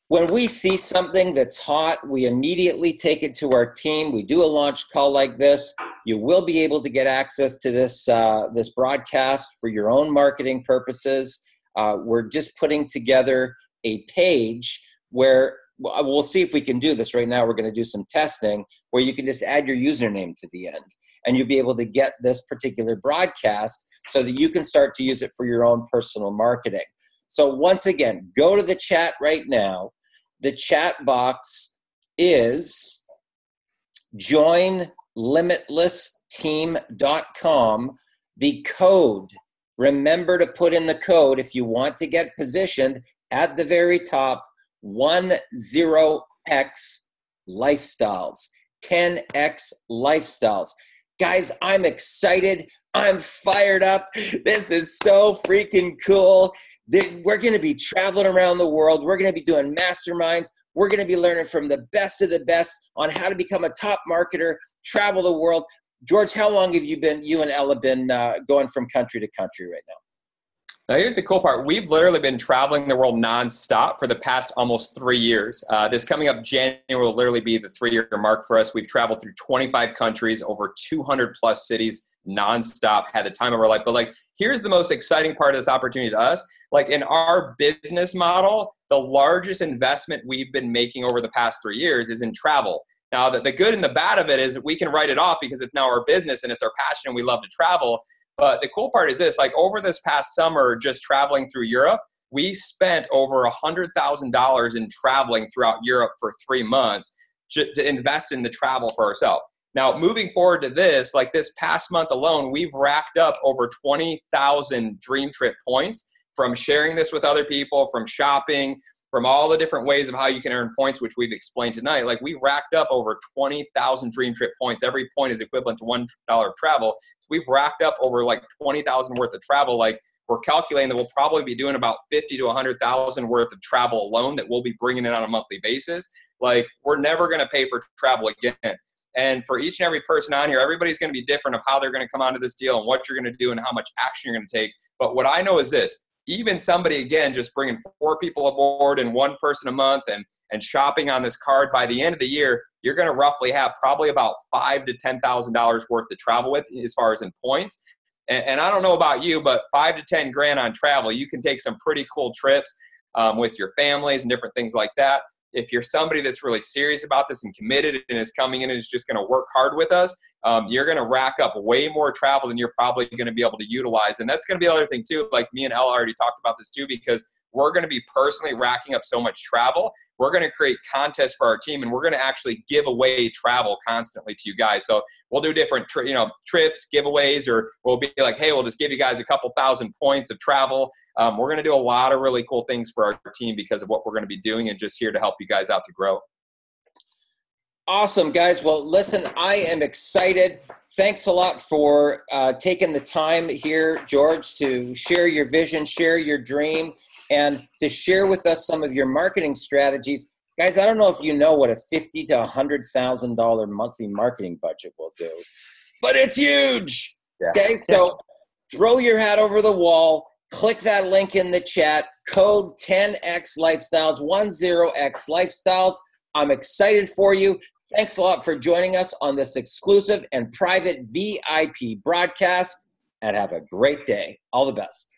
When we see something that's hot, we immediately take it to our team. We do a launch call like this. You will be able to get access to this, this broadcast for your own marketing purposes. We're just putting together a page where we'll see if we can do this. Right now, we're going to do some testing where you can just add your username to the end, and you'll be able to get this particular broadcast so that you can start to use it for your own personal marketing. So once again, go to the chat right now. The chat box is joinlimitlessteam.com. The code, remember to put in the code if you want to get positioned at the very top, 10X Lifestyles, 10X Lifestyles. Guys, I'm excited. I'm fired up. This is so freaking cool. We're going to be traveling around the world. We're going to be doing masterminds. We're going to be learning from the best of the best on how to become a top marketer, travel the world. George, how long have you and Ella been going from country to country right now? Now, here's the cool part. We've literally been traveling the world nonstop for the past almost 3 years. This coming up January will literally be the 3-year mark for us. We've traveled through 25 countries, over 200 plus cities nonstop, had the time of our life. But like, here's the most exciting part of this opportunity to us. Like in our business model, the largest investment we've been making over the past 3 years is in travel. Now, the good and the bad of it is we can write it off because it's now our business and it's our passion and we love to travel. But the cool part is this, like over this past summer, just traveling through Europe, we spent over $100,000 in traveling throughout Europe for 3 months to invest in the travel for ourselves. Now, moving forward to this, like this past month alone, we've racked up over 20,000 DreamTrip points from sharing this with other people, from shopping, from all the different ways of how you can earn points, which we've explained tonight. Like we racked up over 20,000 DreamTrip points. Every point is equivalent to $1 of travel. So we've racked up over like 20,000 worth of travel. Like we're calculating that we'll probably be doing about 50 to 100,000 worth of travel alone that we'll be bringing in on a monthly basis. Like we're never going to pay for travel again. And for each and every person on here, everybody's going to be different of how they're going to come onto this deal and what you're going to do and how much action you're going to take. But what I know is this, even somebody, again, just bringing 4 people aboard and 1 person a month and shopping on this card, by the end of the year, you're going to roughly have probably about $5,000 to $10,000 worth to travel with as far as in points. And I don't know about you, but $5,000 to $10,000 on travel, you can take some pretty cool trips with your families and different things like that. If you're somebody that's really serious about this and committed and is coming in and is just going to work hard with us, you're going to rack up way more travel than you're probably going to be able to utilize. And that's going to be the other thing too. Like me and Ella already talked about this too, because we're going to be personally racking up so much travel. We're going to create contests for our team, and we're going to actually give away travel constantly to you guys. So we'll do different trips, giveaways, or we'll be like, hey, we'll just give you guys a couple thousand points of travel. We're going to do a lot of really cool things for our team because of what we're going to be doing, and just here to help you guys out to grow. Awesome, guys. Well, listen, I am excited. Thanks a lot for taking the time here, George, to share your vision, share your dream, and to share with us some of your marketing strategies. Guys, I don't know if you know what a $50,000 to $100,000 monthly marketing budget will do, but it's huge. Yeah. Okay, so throw your hat over the wall. Click that link in the chat. Code 10X Lifestyles, 10X Lifestyles. I'm excited for you. Thanks a lot for joining us on this exclusive and private VIP broadcast, and have a great day. All the best.